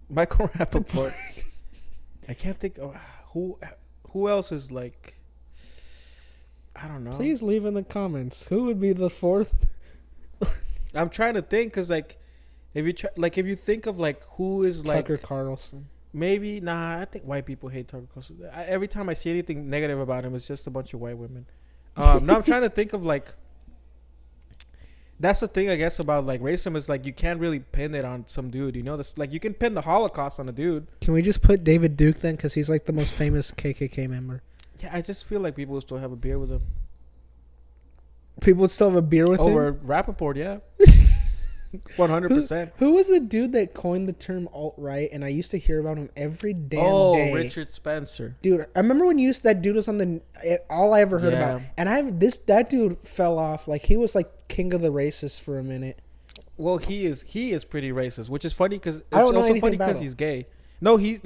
Rapaport. I can't think of who else is like. I don't know. Please leave in the comments. Who would be the fourth? I'm trying to think because like, if you think of like who is like Tucker Carlson. Maybe I think white people hate Tucker Carlson. Every time I see anything negative about him, it's just a bunch of white women. No, I'm trying to think of like. That's the thing I guess about like racism is like you can't really pin it on some dude. You know, this like you can pin the Holocaust on a dude. Can we just put David Duke then, because he's like the most famous KKK member? Yeah, I just feel like people would still have a beer with him. People would still have a beer with him? Over Rapaport, yeah. 100%. Who was the dude that coined the term alt-right, and I used to hear about him every damn day? Oh, Richard Spencer. Dude, I remember when that dude was on the... All I ever heard about. And that dude fell off. Like, he was like king of the racists for a minute. Well, he is pretty racist, which is funny because... It's also funny because he's gay. No, he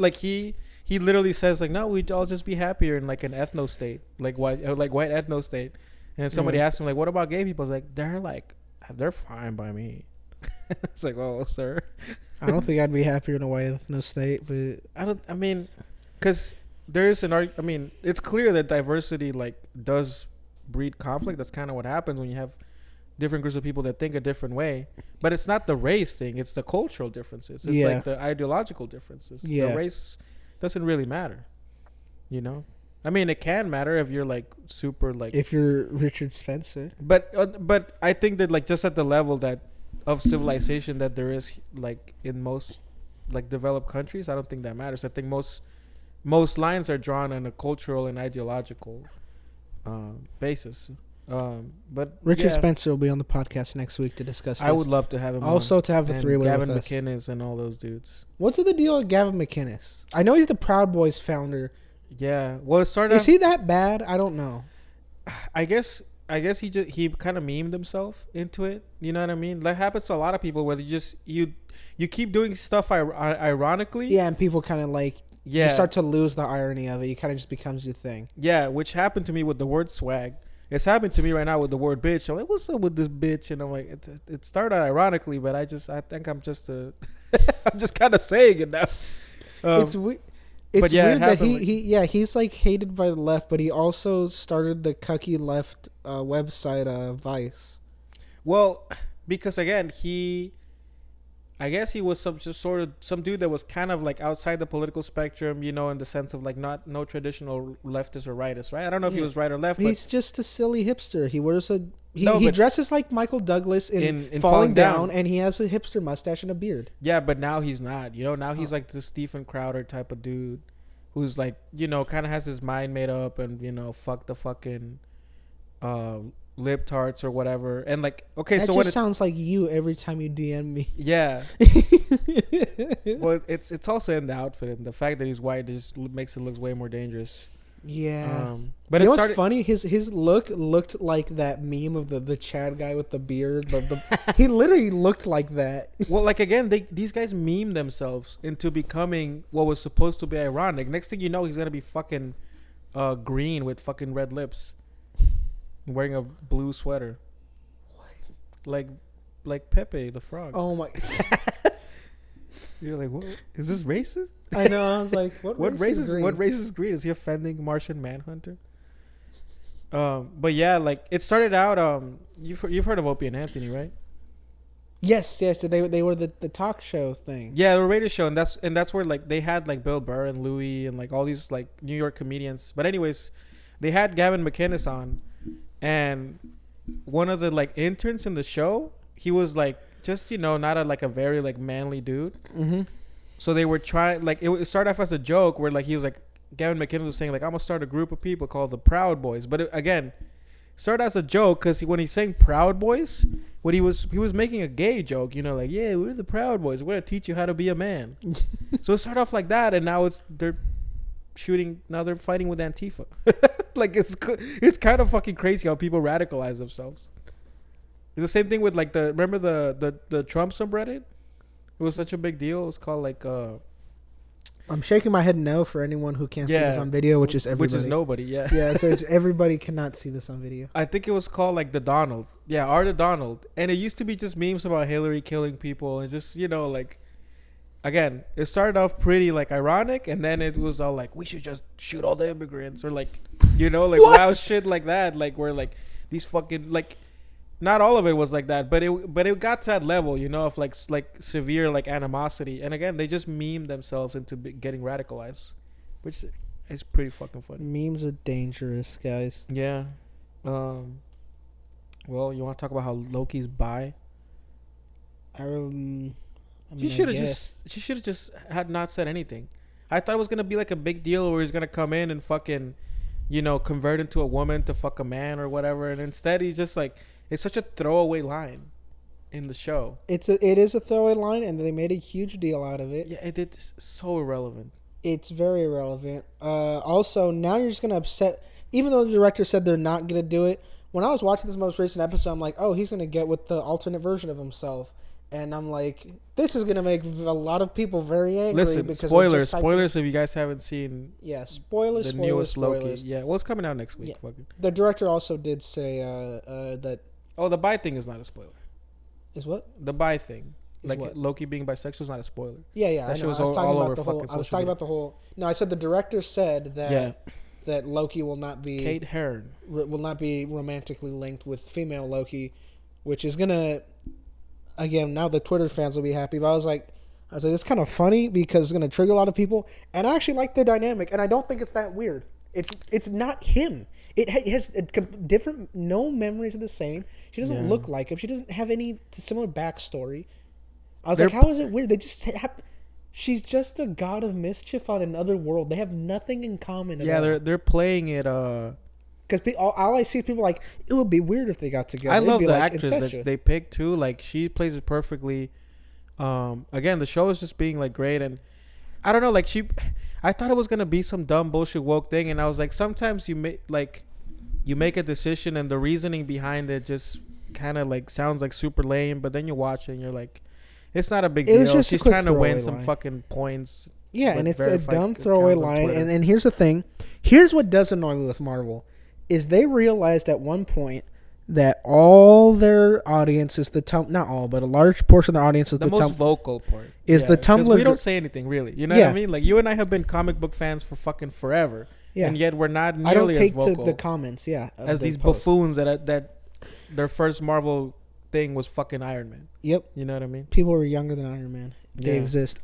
literally says, like, no, we'd all just be happier in, like, an ethno state. Like white ethno state. And then somebody asked him, like, what about gay people? He's like, they're fine by me. It's like, oh, sir. I don't think I'd be happier in a white ethno state, but... because there's it's clear that diversity, like, does breed conflict. That's kind of what happens when you have different groups of people that think a different way. But it's not the race thing. It's the cultural differences. It's like the ideological differences. Yeah. The race doesn't really matter, you know? I mean, it can matter if you're like super like. If you're Richard Spencer. But I think that like just at the level that of civilization that there is like in most like developed countries, I don't think that matters. I think most lines are drawn on a cultural and ideological basis. But Richard Spencer will be on the podcast next week to discuss this. I would love to have him also on. To have the three-way Gavin with us. McInnes and all those dudes. What's the deal with Gavin McInnes? I know he's the Proud Boys founder. Yeah. Well, it started. Is he that bad? I don't know. I guess he kind of memed himself into it. You know what I mean? That happens to a lot of people where you keep doing stuff ironically. Yeah, and people kind of like you start to lose the irony of it. It kind of just becomes your thing. Yeah, which happened to me with the word swag. It's happened to me right now with the word bitch. I'm like, what's up with this bitch? And I'm like, it started ironically, but I think I'm just I'm just kind of saying it now. It's weird that he's like hated by the left, but he also started the cucky left website Vice. Well, because again, I guess he was some dude that was kind of like outside the political spectrum, you know, in the sense of like no traditional leftist or rightist, right? I don't know if he was right or left. He's just a silly hipster. He wears he dresses like Michael Douglas in Falling Down, and he has a hipster mustache and a beard. Yeah, but now he's not. You know, now he's like the Stephen Crowder type of dude, who's like, you know, kind of has his mind made up and, you know, fuck the fucking lip tarts or whatever. And like, okay, that so what it sounds like you every time you DM me. Yeah. Well, it's also in the outfit, and the fact that he's white just makes it look way more dangerous. Yeah. But you know what's funny? His look looked like that meme of the Chad guy with the beard. He literally looked like that. Well, like again, these guys meme themselves into becoming what was supposed to be ironic. Next thing you know, he's gonna be fucking green with fucking red lips, wearing a blue sweater. What? Like Pepe the Frog. Oh my. You're like, what? Is this racist? I know. I was like, what race is green? What race is green? Is he offending Martian Manhunter? But yeah, like it started out. You've heard of Opie and Anthony, right? Yes. So they were the talk show thing. Yeah, the radio show, and that's where like they had like Bill Burr and Louis and like all these like New York comedians. But anyways, they had Gavin McInnes on, and one of the like interns in the show, he was like just, you know, not a very like manly dude. Mm-hmm. So they were trying, like it started off as a joke where like he was like, Gavin McInnes was saying like, I'm gonna start a group of people called the Proud Boys. But again, started as a joke because when he's saying Proud Boys, what he was making a gay joke, you know, like, yeah, we're the Proud Boys, we're gonna teach you how to be a man. So it started off like that, and now they're fighting with Antifa. Like it's kind of fucking crazy how people radicalize themselves. It's the same thing with like remember the Trump subreddit? It was such a big deal. It was called like I'm shaking my head no for anyone who can't see this on video, which is everybody. Which is nobody, yeah. Yeah, so everybody cannot see this on video. I think it was called like the Donald. Yeah, the Donald. And it used to be just memes about Hillary killing people and just, you know, like, again, it started off pretty like ironic, and then it was all like, we should just shoot all the immigrants, or like, you know, like wild shit like that, like where like these fucking like, not all of it was like that, but it got to that level, you know, of like severe like animosity. And again, they just meme themselves into getting radicalized, which is pretty fucking funny. Memes are dangerous, guys. Yeah. Well, you want to talk about how Loki's bi? She should have just had not said anything. I thought it was gonna be like a big deal where he's gonna come in and fucking, you know, convert into a woman to fuck a man or whatever, and instead he's just like, it's such a throwaway line in the show. It is a throwaway line, and they made a huge deal out of it. Yeah, it's so irrelevant. It's very irrelevant. Also, now you're just gonna upset, even though the director said they're not gonna do it. When I was watching this most recent episode, I'm like, oh, he's gonna get with the alternate version of himself. And I'm like, this is gonna make a lot of people very angry. Listen, because spoilers if you guys haven't seen. Yeah, spoilers. The newest Loki. Yeah, well, it's coming out next week. Yeah. The director also did say that. Oh, the bi thing is not a spoiler. Is what? The bi thing, is like what? Loki being bisexual, is not a spoiler. Yeah, I know. I was talking about the whole. No, I said the director said that Loki will not be. Kate Herron will not be romantically linked with female Loki, which is gonna. Again, now the Twitter fans will be happy. But I was like, it's kind of funny because it's going to trigger a lot of people. And I actually like their dynamic. And I don't think it's that weird. It's not him. It has different. No memories are the same. She doesn't look like him. She doesn't have any similar backstory. I was like, how is it weird? They just have. She's just a god of mischief on another world. They have nothing in common. They're playing it. Because all I see is people like, it would be weird if they got together. I love the actress that they picked too. Like, she plays it perfectly. Again, the show is just being like great, and I don't know. Like, I thought it was gonna be some dumb bullshit woke thing, and I was like, sometimes you make a decision, and the reasoning behind it just kind of like sounds like super lame, but then you watch it and you're like, it's not a big deal. She's trying to win some fucking points. Yeah, and it's a dumb throwaway line. And here's the thing. Here's what does annoy me with Marvel is they realized at one point that all their audience is not all, but a large portion of the audience is the most vocal part. Is the Tumblr. We don't say anything really. You know what I mean? Like, you and I have been comic book fans for fucking forever. Yeah. And yet we're not nearly as vocal. I don't take to the comments, as these buffoons that their first Marvel thing was fucking Iron Man. Yep. You know what I mean? People were younger than Iron Man. They exist.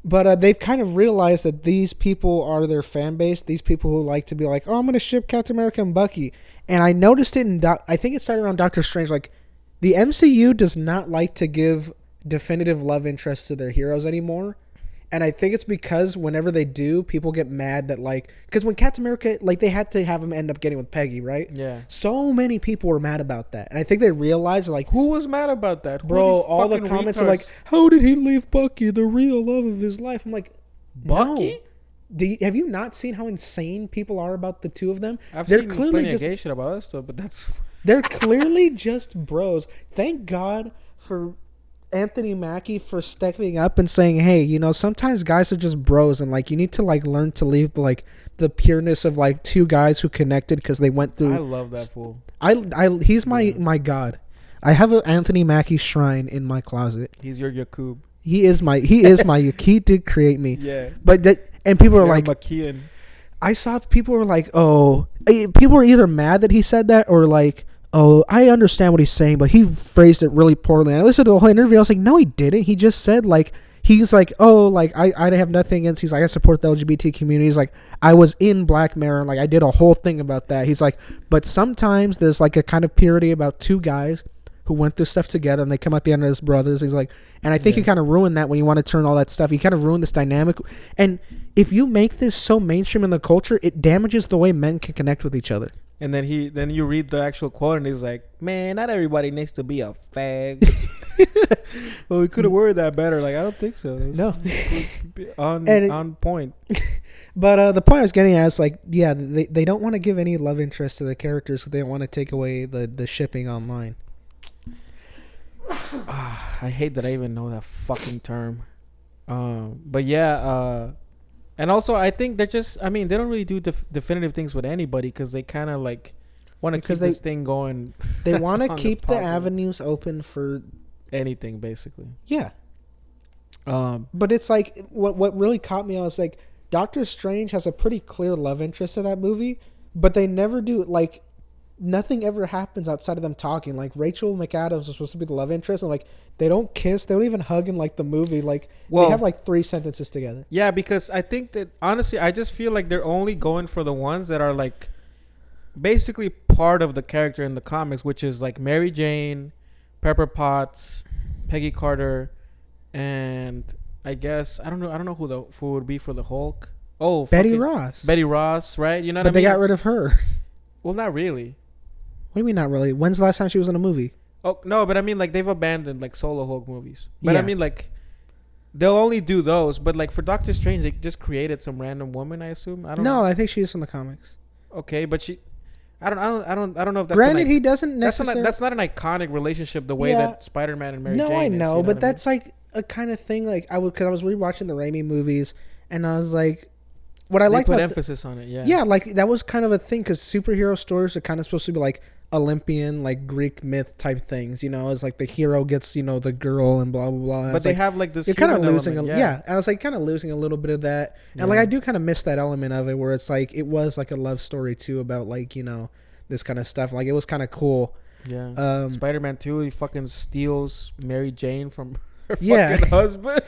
But they've kind of realized that these people are their fan base. These people who like to be like, oh, I'm going to ship Captain America and Bucky. And I noticed it I think it started around Doctor Strange. Like, the MCU does not like to give definitive love interests to their heroes anymore. And I think it's because whenever they do, people get mad that, like, because when Captain America, like, they had to have him end up getting with Peggy, right? Yeah. So many people were mad about that. And I think they realized, like, who was mad about that? Bro, all the comments are like, how did he leave Bucky, the real love of his life? I'm like, Bucky? No. Have you not seen how insane people are about the two of them? They're seen plenty of gay shit about that stuff, but that's... They're clearly just bros. Thank God for Anthony Mackie for stepping up and saying, hey, you know, sometimes guys are just bros, and like, you need to like learn to leave the pureness of like two guys who connected because they went through. I love that fool. He's my god. I have an Anthony Mackie shrine in my closet. He's your Yakub. He is my he did create me. Yeah. But and people are like, McKeon. I saw people were like, oh, people were either mad that he said that or like, oh, I understand what he's saying, but he phrased it really poorly. And I listened to the whole interview. I was like, no, he didn't. He just said, like, he's like, oh, like, I have nothing against. He's like, I support the LGBT community. He's like, I was in Black Mirror. Like, I did a whole thing about that. He's like, but sometimes there's, like, a kind of purity about two guys who went through stuff together, and they come out the end as brothers. He's like, and I think you kind of ruined that when you want to turn all that stuff. You kind of ruin this dynamic. And if you make this so mainstream in the culture, it damages the way men can connect with each other. And then you read the actual quote, and he's like, "Man, not everybody needs to be a fag." Well, we could have worded that better. Like, I don't think so. No, on point. But the point I was getting at is like, yeah, they don't want to give any love interest to the characters because they don't want to take away the shipping online. I hate that I even know that fucking term. But yeah. And also, I think they're just... I mean, they don't really do definitive things with anybody because they kind of, like, want to keep this thing going. They want to keep the avenues open for... anything, basically. Yeah. But it's like... What really caught me, I was like, Doctor Strange has a pretty clear love interest in that movie, but they never do... Like, nothing ever happens outside of them talking. Like, Rachel McAdams was supposed to be the love interest, and, like, they don't kiss. They don't even hug in, like, the movie. Like, they have, like, 3 sentences together. Yeah, because I think that, honestly, I just feel like they're only going for the ones that are, like, basically part of the character in the comics, which is, like, Mary Jane, Pepper Potts, Peggy Carter, and I guess, I don't know who would be for the Hulk. Oh, Betty Ross. Betty Ross, right? You know what I mean? But they got rid of her. Well, not really. What do you mean not really? When's the last time she was in a movie? Oh, no, but I mean, like, they've abandoned, like, solo Hulk movies. But I mean, like, they'll only do those. But, like, for Doctor Strange, they just created some random woman, I assume. I don't know. No, I think she's from the comics. Okay, but she... I don't know if that's... Granted, he doesn't necessarily... That's not an iconic relationship the way that Spider-Man and Mary Jane is. No, I know, but that's, like a kind of thing, like, because I was rewatching the Raimi movies, and I was like... What I like put emphasis on it, yeah. Yeah, like, that was kind of a thing, because superhero stories are kind of supposed to be, like, Olympian, like, Greek myth type things, you know? It's like the hero gets, you know, the girl and blah, blah, blah. But they have, like, this you're kind of losing... I was, like, kind of losing a little bit of that. And, like, I do kind of miss that element of it, where it's, like, it was, like, a love story, too, about, like, you know, this kind of stuff. Like, it was kind of cool. Yeah. Spider-Man 2, he fucking steals Mary Jane from her fucking husband.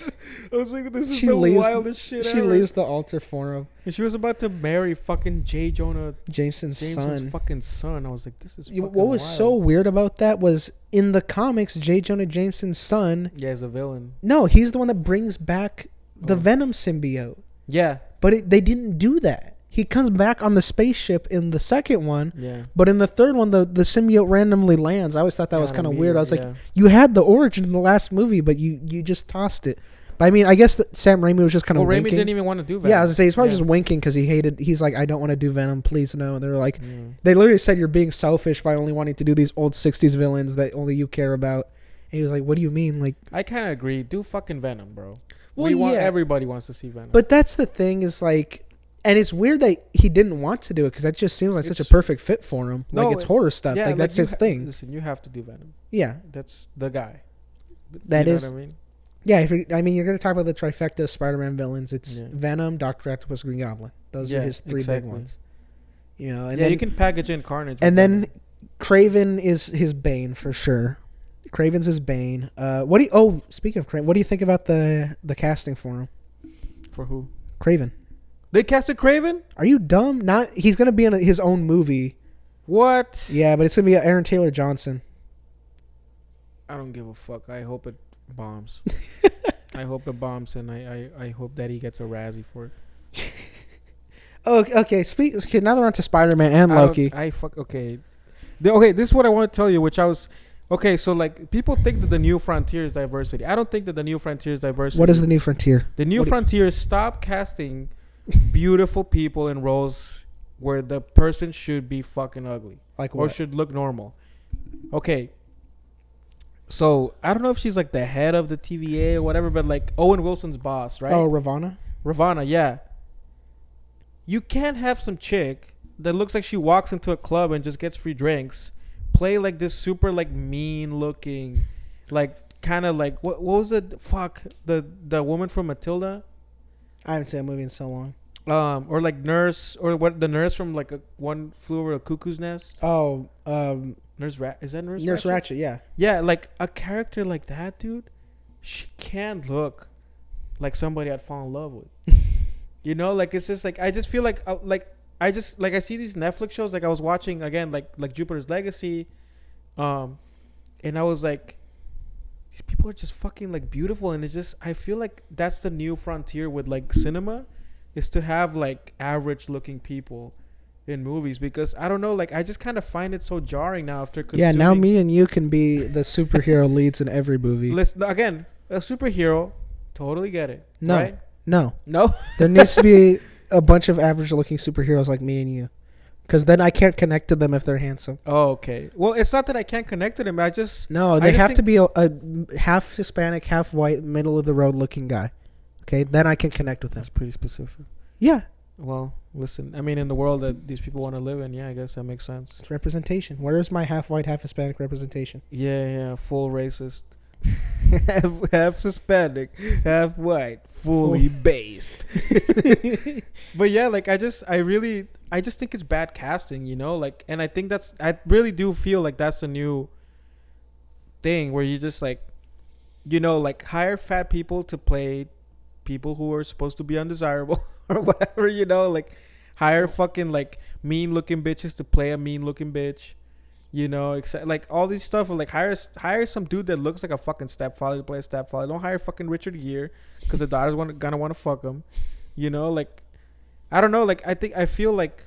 I was like, this is the wildest shit She ever. leaves the altar for him. And she was about to marry fucking J. Jonah Jameson's son. fucking son. I was like, this is fucking what was wild. so weird about that was in the comics, J. Jonah Jameson's son. Yeah, he's a villain. No, he's the one that brings back the Venom symbiote. Yeah. But they didn't do that. He comes back on the spaceship in the second one. Yeah. But in the third one, the symbiote randomly lands. I always thought that was kind of weird. I was like, yeah. you had the origin in the last movie, but you just tossed it. But I mean, I guess that Sam Raimi was just kind of winking. Raimi didn't even want to do Venom. Yeah, I was going to say, he's probably just winking because he's like, I don't want to do Venom, please no. And they were like, they literally said you're being selfish by only wanting to do these old 60s villains that only you care about. And he was like, what do you mean? Like, I kind of agree. Do fucking Venom, bro. Well, everybody wants to see Venom. But that's the thing is like, and it's weird that he didn't want to do it because that just seems like such a perfect fit for him. Like, it's horror stuff. Yeah, like that's his thing. Listen, you have to do Venom. Yeah. That's the guy. That is. What I mean? Yeah, you're going to talk about the trifecta of Spider-Man villains. It's Venom, Dr. Octopus, Green Goblin. Those are his three big ones. You know, and then, you can package in Carnage. And then Kraven is his Bane for sure. Kraven's his Bane. Speaking of Kraven, what do you think about the casting for him? For who? Kraven. They casted Kraven? Are you dumb? He's gonna be in his own movie. What? Yeah, but it's gonna be Aaron Taylor Johnson. I don't give a fuck. I hope it bombs. I hope it bombs, and I hope that he gets a Razzie for it. Okay. Now that we're on to Spider-Man and Loki. Okay. This is what I want to tell you, which I was. Okay, so like people think that the new frontier is diversity. I don't think that the new frontier is diversity. What is the new frontier? The new frontier is stop casting beautiful people in roles where the person should be fucking ugly. Like what? Or should look normal. Okay. So I don't know if she's like the head of the TVA or whatever, but like Owen Wilson's boss, right? Oh, Ravonna, yeah. You can't have some chick that looks like she walks into a club and just gets free drinks play like this super like mean looking, like kind of like what was it? Fuck the woman from Matilda. I haven't seen that movie in so long. Or like nurse, or what the nurse from like One Flew Over a Cuckoo's Nest. Oh, Nurse Rat. Is that Nurse? Nurse Ratched? Yeah. Yeah, like a character like that, dude. She can't look like somebody I'd fall in love with. You know, like it's just like I just feel like I see these Netflix shows, like I was watching again, like Jupiter's Legacy, and I was like, these people are just fucking like beautiful, and it's just I feel like that's the new frontier with like cinema, is to have like average looking people in movies, because I don't know, like I just kind of find it so jarring now after consuming. Yeah, now me and you can be the superhero leads in every movie. Listen, again, a superhero, totally get it. No, right? no, there needs to be a bunch of average looking superheroes like me and you, because then I can't connect to them if they're handsome. Oh, okay. Well, it's not that I can't connect to them. They have to be a half Hispanic, half white, middle of the road looking guy. Okay, then I can connect with them. That's pretty specific. Yeah. Well, listen, I mean, in the world that these people want to live in, yeah, I guess that makes sense. It's representation. Where is my half white, half Hispanic representation? Yeah, full racist. half Hispanic, half white, fully based. But yeah, like I just think it's bad casting, you know, like, and I think I really do feel like that's a new thing where you just like, you know, like hire fat people to play people who are supposed to be undesirable or whatever, you know, like hire fucking like mean looking bitches to play a mean looking bitch. You know, like all these stuff. Like hire some dude that looks like a fucking stepfather to play a stepfather. Don't hire fucking Richard Gere because the daughter's gonna want to fuck him. You know, like I don't know. Like I feel like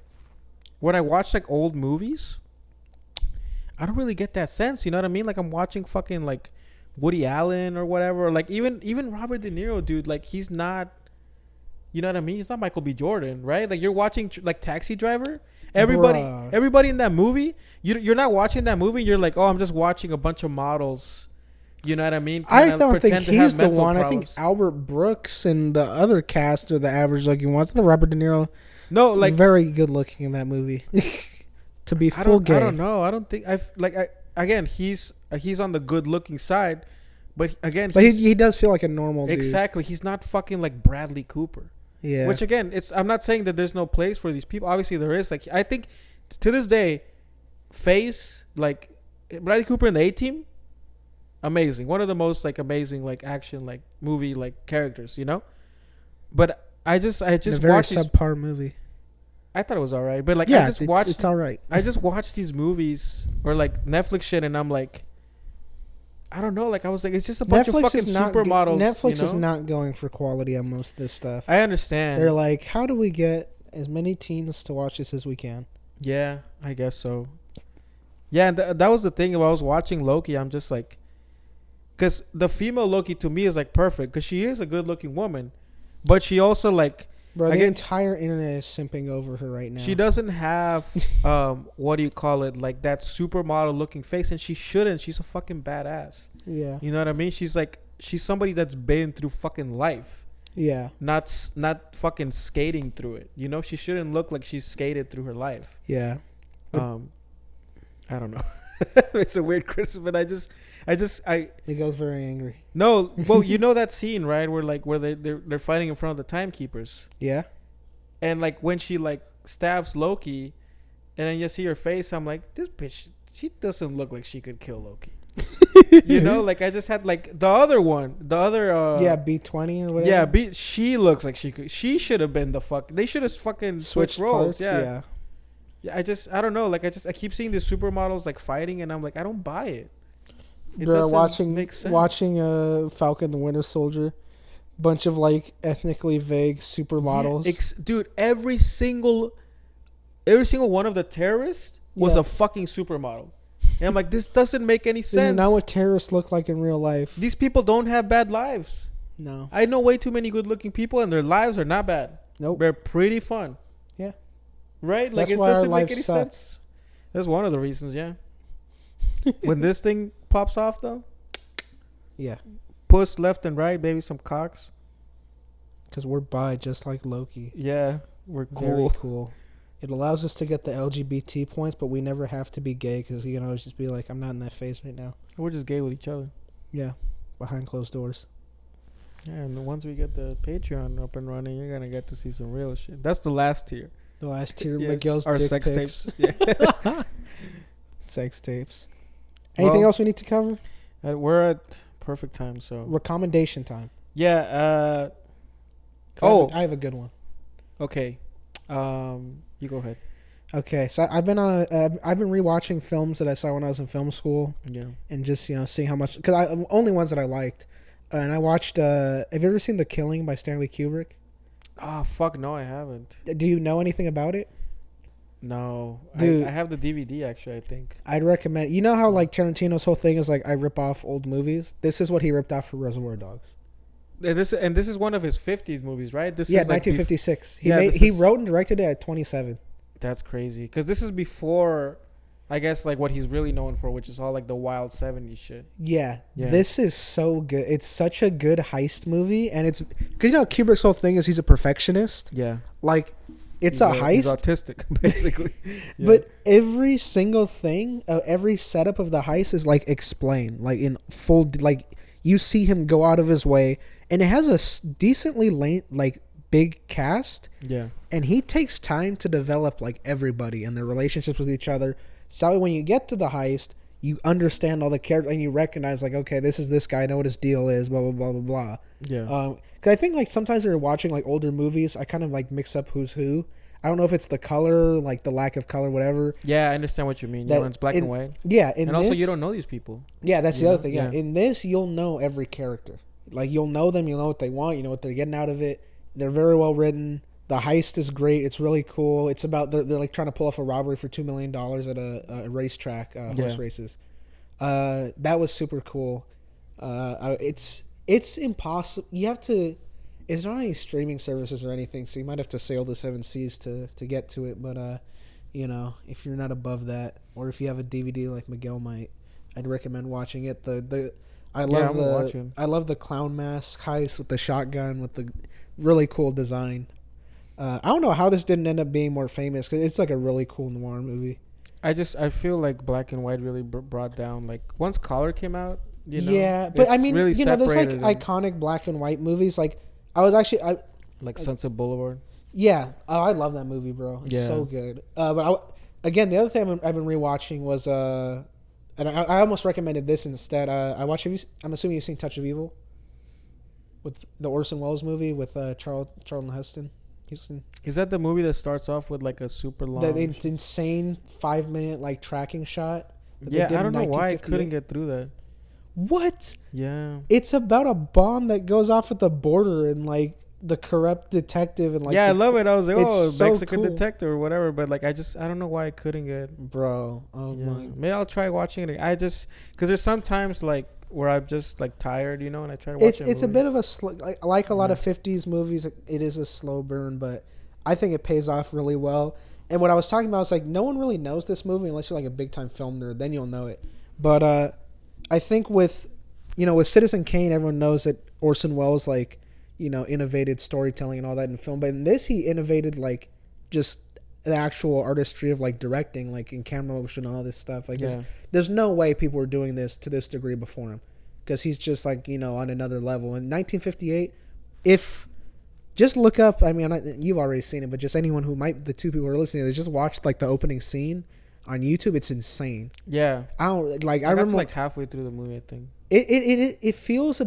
when I watch like old movies, I don't really get that sense. You know what I mean? Like I'm watching fucking like Woody Allen or whatever. Or like even Robert De Niro, dude. Like he's not. You know what I mean? He's not Michael B. Jordan, right? Like you're watching like Taxi Driver. Everybody in that movie, you're not watching that movie. You're like, oh, I'm just watching a bunch of models. You know what I mean? I don't think he's the one. Problems. I think Albert Brooks and the other cast are the average looking ones. The Robert De Niro, no, like very good looking in that movie. To be full gay. I don't know. I don't think again he's on the good looking side, but again, he does feel like a normal dude. Exactly. He's not fucking like Bradley Cooper. Yeah. Which again, I'm not saying that there's no place for these people. Obviously there is. Like I think to this day, face like Bradley Cooper in the A-Team, amazing. One of the most like amazing like action like movie like characters, you know. But I just a very watched subpar movie. I thought it was alright, but like Yeah, I just watched. it's all right. I just watched these movies or like Netflix shit, and I'm like, I don't know. Like I was like, it's just a bunch of fucking supermodels. Netflix is not going for quality on most of this stuff. I understand. They're like, how do we get as many teens to watch this as we can? Yeah, I guess so. Yeah, and that was the thing. When I was watching Loki, I'm just like, because the female Loki to me is like perfect because she is a good looking woman, but she also like. Bro, the entire internet is simping over her right now. She doesn't have, what do you call it? Like that supermodel looking face, and she shouldn't. She's a fucking badass. Yeah. You know what I mean? She's somebody that's been through fucking life. Yeah. Not fucking skating through it. You know, she shouldn't look like she's skated through her life. Yeah. I don't know. It's a weird criticism, but It goes very angry. No, well, you know that scene, right? Where they're fighting in front of the timekeepers. Yeah. And like when she like stabs Loki, and then you see her face, I'm like, this bitch, she doesn't look like she could kill Loki. You know, like I just had like the other B20 or whatever. Yeah, she looks like she could. She should have been the fuck. They should have fucking switched roles. Parts, yeah. Yeah, I don't know. Like I keep seeing these supermodels like fighting, and I'm like, I don't buy it. Bro, watching Falcon the Winter Soldier, bunch of like ethnically vague supermodels. Yeah, dude, every single one of the terrorists was a fucking supermodel. And I'm like, this doesn't make any sense. This is not what terrorists look like in real life. These people don't have bad lives. No. I know way too many good-looking people, and their lives are not bad. Nope. They're pretty fun. Yeah. Right? Like, That's it why doesn't our make life any sucks. sense. That's one of the reasons, yeah. When this thing pops off, though. Yeah. Puss left and right, baby, some cocks. Because we're bi just like Loki. Yeah, we're cool. Very cool. It allows us to get the LGBT points, but we never have to be gay because we can always just be like, I'm not in that phase right now. We're just gay with each other. Yeah. Behind closed doors. Yeah, and once we get the Patreon up and running, you're going to get to see some real shit. That's the last tier. The last tier, Yes, Miguel's our dick sex pics. tapes. Yeah. Sex tapes. Anything else we need to cover? We're at perfect time, so. Recommendation time. Yeah. I have a good one. Okay. You go ahead. Okay, so I've been rewatching films that I saw when I was in film school. Yeah. And just seeing how much, because only ones that I liked, and I watched. Have you ever seen The Killing by Stanley Kubrick? Oh fuck no, I haven't. Do you know anything about it? No, dude, I have the DVD actually. I think I'd recommend. You know how like Tarantino's whole thing is like I rip off old movies. This is what he ripped off for Reservoir Dogs. This is one of his 50s movies, right? This is 1956. He wrote and directed it at 27. That's crazy because this is before, I guess, like what he's really known for, which is all like the wild 70s shit. Yeah, this is so good. It's such a good heist movie, and it's because Kubrick's whole thing is he's a perfectionist. Yeah, like he's a heist. He's autistic, basically. Yeah. But every single thing, every setup of the heist is like explained, like in full. Like you see him go out of his way, and it has a decently big cast. Yeah, and he takes time to develop like everybody and their relationships with each other. So when you get to the heist, you understand all the characters and you recognize like, okay, this is this guy. I know what his deal is. Blah blah blah blah blah. Yeah. Because I think like sometimes when you're watching like older movies, I kind of like mix up who's who. I don't know if it's the color, like the lack of color, whatever. Yeah, I understand what you mean. It's black and white. Yeah, and also you don't know these people. Yeah, that's the other thing. Yeah, in this you'll know every character. Like you'll know them. You'll know what they want. You know what they're getting out of it. They're very well written. The heist is great. It's really cool. It's about they're like trying to pull off a robbery for $2 million at a racetrack, horse races. That was super cool. It's impossible. You have to. It's not any streaming services or anything, so you might have to sail the 7 seas to get to it. But if you're not above that, or if you have a DVD like Miguel might, I'd recommend watching it. I love the clown mask heist with the shotgun with the really cool design. I don't know how this didn't end up being more famous because it's like a really cool noir movie. I feel like black and white really brought down like once Color came out. Yeah, but I mean, really there's like iconic black and white movies. Like I was actually like Sunset Boulevard. Yeah, I love that movie, bro. It's so good. But again, the other thing I've been rewatching was and I almost recommended this instead. I watched. I'm assuming you've seen Touch of Evil, with the Orson Welles movie with Charlton Heston. Houston. Is that the movie that starts off with like a super long, the insane 5-minute like tracking shot? Yeah, I don't know why I couldn't get through that. What? Yeah. It's about a bomb that goes off at the border and like the corrupt detective and like. Yeah, I love it. I was like, oh, so Mexican cool. detective or whatever. But like, I don't know why I couldn't get. Bro, oh Yeah. my. Maybe I'll try watching it. Because there's sometimes like where I'm just like tired, and I try to watch. It's a bit of a like a lot of 50s movies. It is a slow burn, but I think it pays off really well. And what I was talking about is like no one really knows this movie unless you're like a big time film nerd. Then you'll know it. But I think with Citizen Kane, everyone knows that Orson Welles like innovated storytelling and all that in film. But in this, he innovated like just the actual artistry of like directing, like in camera motion and all this stuff. Like there's no way people were doing this to this degree before him, because he's just like on another level. In 1958, if just look up, I mean, you've already seen it, but just anyone who might, the two people who are listening, they just watched like the opening scene on YouTube. It's insane. Yeah, I don't like. I remember to, like halfway through the movie, I think it feels.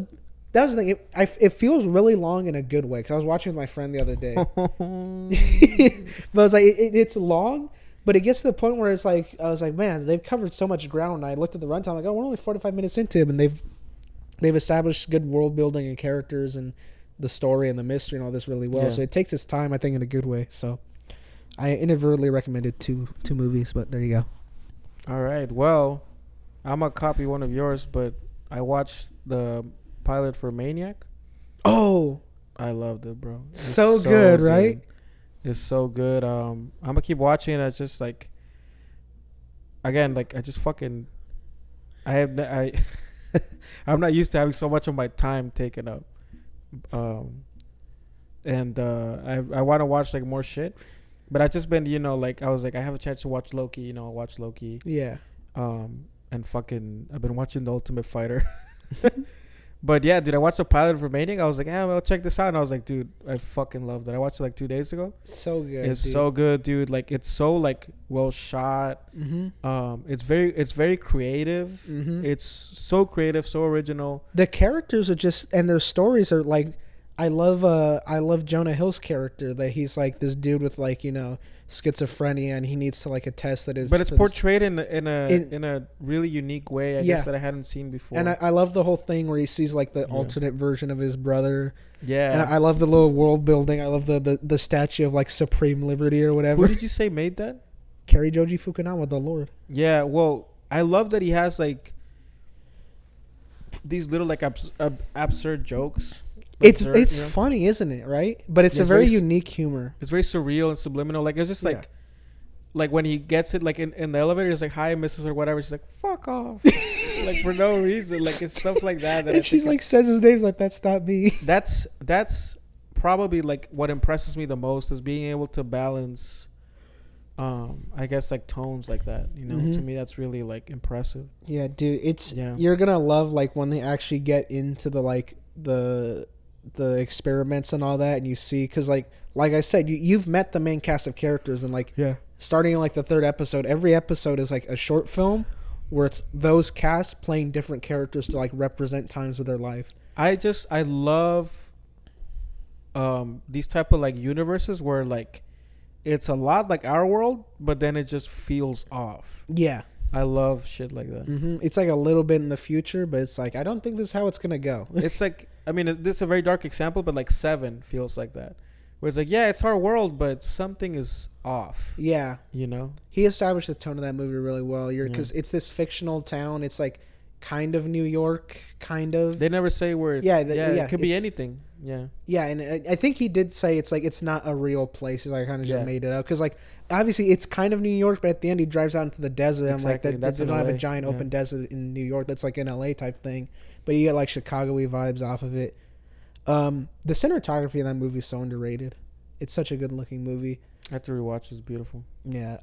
That was the thing. It feels really long in a good way, because I was watching with my friend the other day. But I was like, it's long, but it gets to the point where it's like, I was like, man, they've covered so much ground. And I looked at the runtime, like, oh, we're only 45 minutes into it, and they've established good world building and characters and the story and the mystery and all this really well. Yeah. So it takes its time, I think, in a good way. So I inadvertently recommended two movies, but there you go. All right. Well, I'm gonna copy one of yours, but I watched the pilot for Maniac. Oh, I loved it, bro. So good, right? It's so good. I'm gonna keep watching it. It's just like, again, like I just fucking, I'm not used to having so much of my time taken up. And I want to watch like more shit, but I just been like I was like, I have a chance to watch Loki. I'll watch Loki. Yeah. And fucking I've been watching The Ultimate Fighter. But yeah, dude, I watched the pilot for Maniac. I was like, yeah, well, check this out. And I was like, dude, I fucking loved it. I watched it like 2 days ago. So good. It's so good, dude. Like it's so like well shot. Mm-hmm. It's very creative. Mm-hmm. It's so creative, so original. The characters are just, and their stories are like, I love Jonah Hill's character, that he's like this dude with like schizophrenia, and he needs to like attest that his. But it's portrayed in a really unique way, I guess, that I hadn't seen before. And I love the whole thing where he sees like the alternate version of his brother. Yeah. And I love the little world building. I love the statue of like Supreme Liberty or whatever. Who did you say made that? Kari Joji Fukunaga, the Lord. Yeah. Well, I love that he has like these little like absurd jokes. It's funny, isn't it? Right? But it's a very unique humor. It's very surreal and subliminal. Like it's just like when he gets it like in the elevator, it's like, hi, Mrs. or whatever. She's like, fuck off. Like for no reason. Like it's stuff like that. And she's like says his name's like, that's not me. That's probably like what impresses me the most, is being able to balance I guess like tones like that. To me that's really like impressive. Yeah, dude, you're gonna love like when they actually get into the like the experiments and all that, and you see, because like I said, you've met the main cast of characters, and like starting in like the 3rd episode, every episode is like a short film where it's those casts playing different characters to like represent times of their life. I love these type of like universes where like it's a lot like our world, but then it just feels off. Yeah, I love shit like that. Mm-hmm. It's like a little bit in the future, but it's like, I don't think this is how it's gonna go. It's like, I mean, this is a very dark example, but like Seven feels like that, where it's like, yeah, it's our world, but something is off. Yeah, he established the tone of that movie really well. Because it's this fictional town. It's like kind of New York, kind of. They never say where. It could be anything. Yeah. Yeah, and I think he did say it's like it's not a real place. He's like kind of just made it up, because like obviously it's kind of New York, but at the end he drives out into the desert. Exactly. I'm like, they don't have a giant open desert in New York. That's like an LA type thing, but you get like Chicago-y vibes off of it. The cinematography in that movie is so underrated. It's such a good looking movie. I have to rewatch. It's beautiful. Yeah.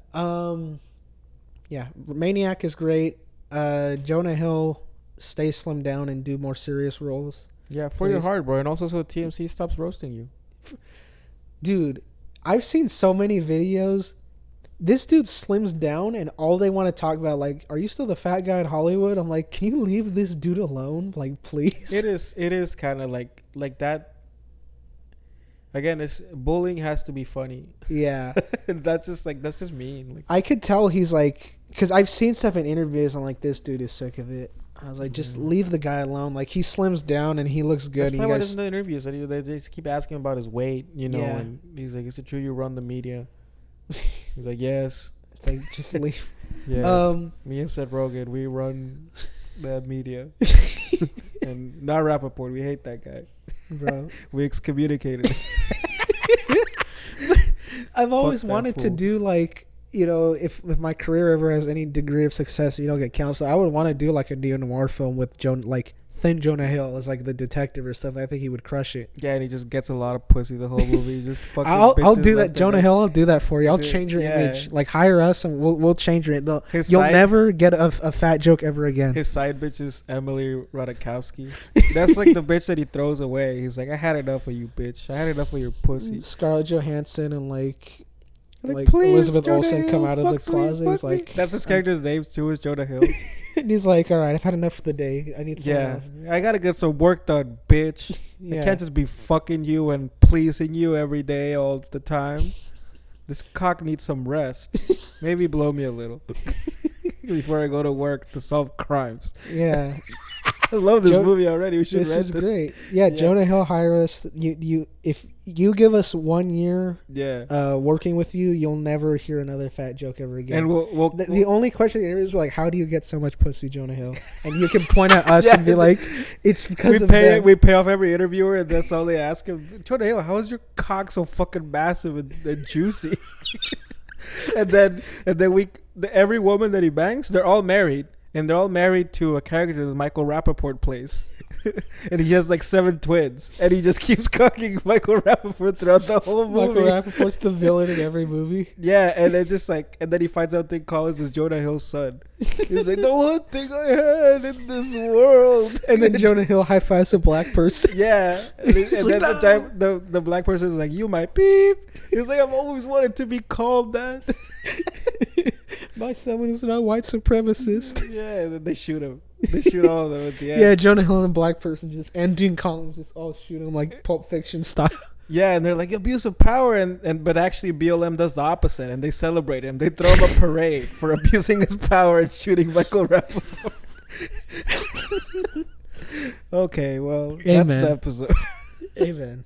Maniac is great. Jonah Hill, stay slimmed down and do more serious roles. Yeah, for your heart, bro. And also so TMC stops roasting you. Dude, I've seen so many videos this dude slims down, and all they want to talk about, like, are you still the fat guy in Hollywood? I'm like, can you leave this dude alone, like, please? It is kind of like that. Again, it's bullying has to be funny. Yeah. That's just mean. Like, I could tell he's like, because I've seen stuff in interviews, and like, this dude is sick of it. I was like, just leave the guy alone. Like, he slims down and he looks good. That's probably why there's no interviews. They just keep asking about his weight, Yeah. and he's like, is it true you run the media? He's like, yes. It's like, just leave. Yes. Me and Seth Rogen, we run the media. And not Rapaport. We hate that guy. Bro. We excommunicated him. I've always wanted to do, like, if my career ever has any degree of success, get counseled, I would want to do like a neo-noir film with Thin Jonah Hill as like the detective or stuff. I think he would crush it. Yeah, and he just gets a lot of pussy the whole movie. Just fucking I'll do that, Jonah Hill. I'll do that for you. I'll change your yeah. image. Like, hire us and we'll change your. You'll never get a fat joke ever again. His side bitch is Emily Ratajkowski. That's like the bitch that he throws away. He's like, I had enough of you, bitch. I had enough of your pussy. Scarlett Johansson and like please, Elizabeth Jonah Olsen Hill, come out of the closet. He's me. like, that's his character's name too, is Jonah Hill. And he's like, all right, I've had enough for the day. I need someone else. I gotta get some work done, bitch. I can't just be fucking you and pleasing you every day all the time. This cock needs some rest. Maybe blow me a little before I go to work to solve crimes. Yeah. I love this movie already. We should This rent is great. Yeah, Jonah Hill, hire us. If you give us 1 year working with you, you'll never hear another fat joke ever again. And the only question is like, how do you get so much pussy, Jonah Hill? And you can point at us and be like, it's because we pay off every interviewer, and that's all they ask him. Jonah Hill, how is your cock so fucking massive and juicy? and then every woman that he bangs, they're all married. And they're all married to a character that Michael Rapaport plays. And he has like 7 twins. And he just keeps cocking Michael Rapaport throughout the whole movie. Michael Rapaport's the villain in every movie. Yeah, and it's just like, and then he finds out Thing Collins is Jonah Hill's son. He's like, the one thing I had in this world. And then Jonah Hill high fives a black person. Yeah. And then the black person is like, you my peep. He's like, I've always wanted to be called that. By someone who's not a white supremacist. Yeah, and then they shoot him. They shoot all of them at the end. Yeah, Jonah Hill and a black person and Dean Collins just all shoot him like Pulp Fiction style. Yeah, and they're like, abuse of power, but actually BLM does the opposite, and they celebrate him. They throw him a parade for abusing his power and shooting Michael Rapaport. Okay, well, Amen. that's the episode. Amen.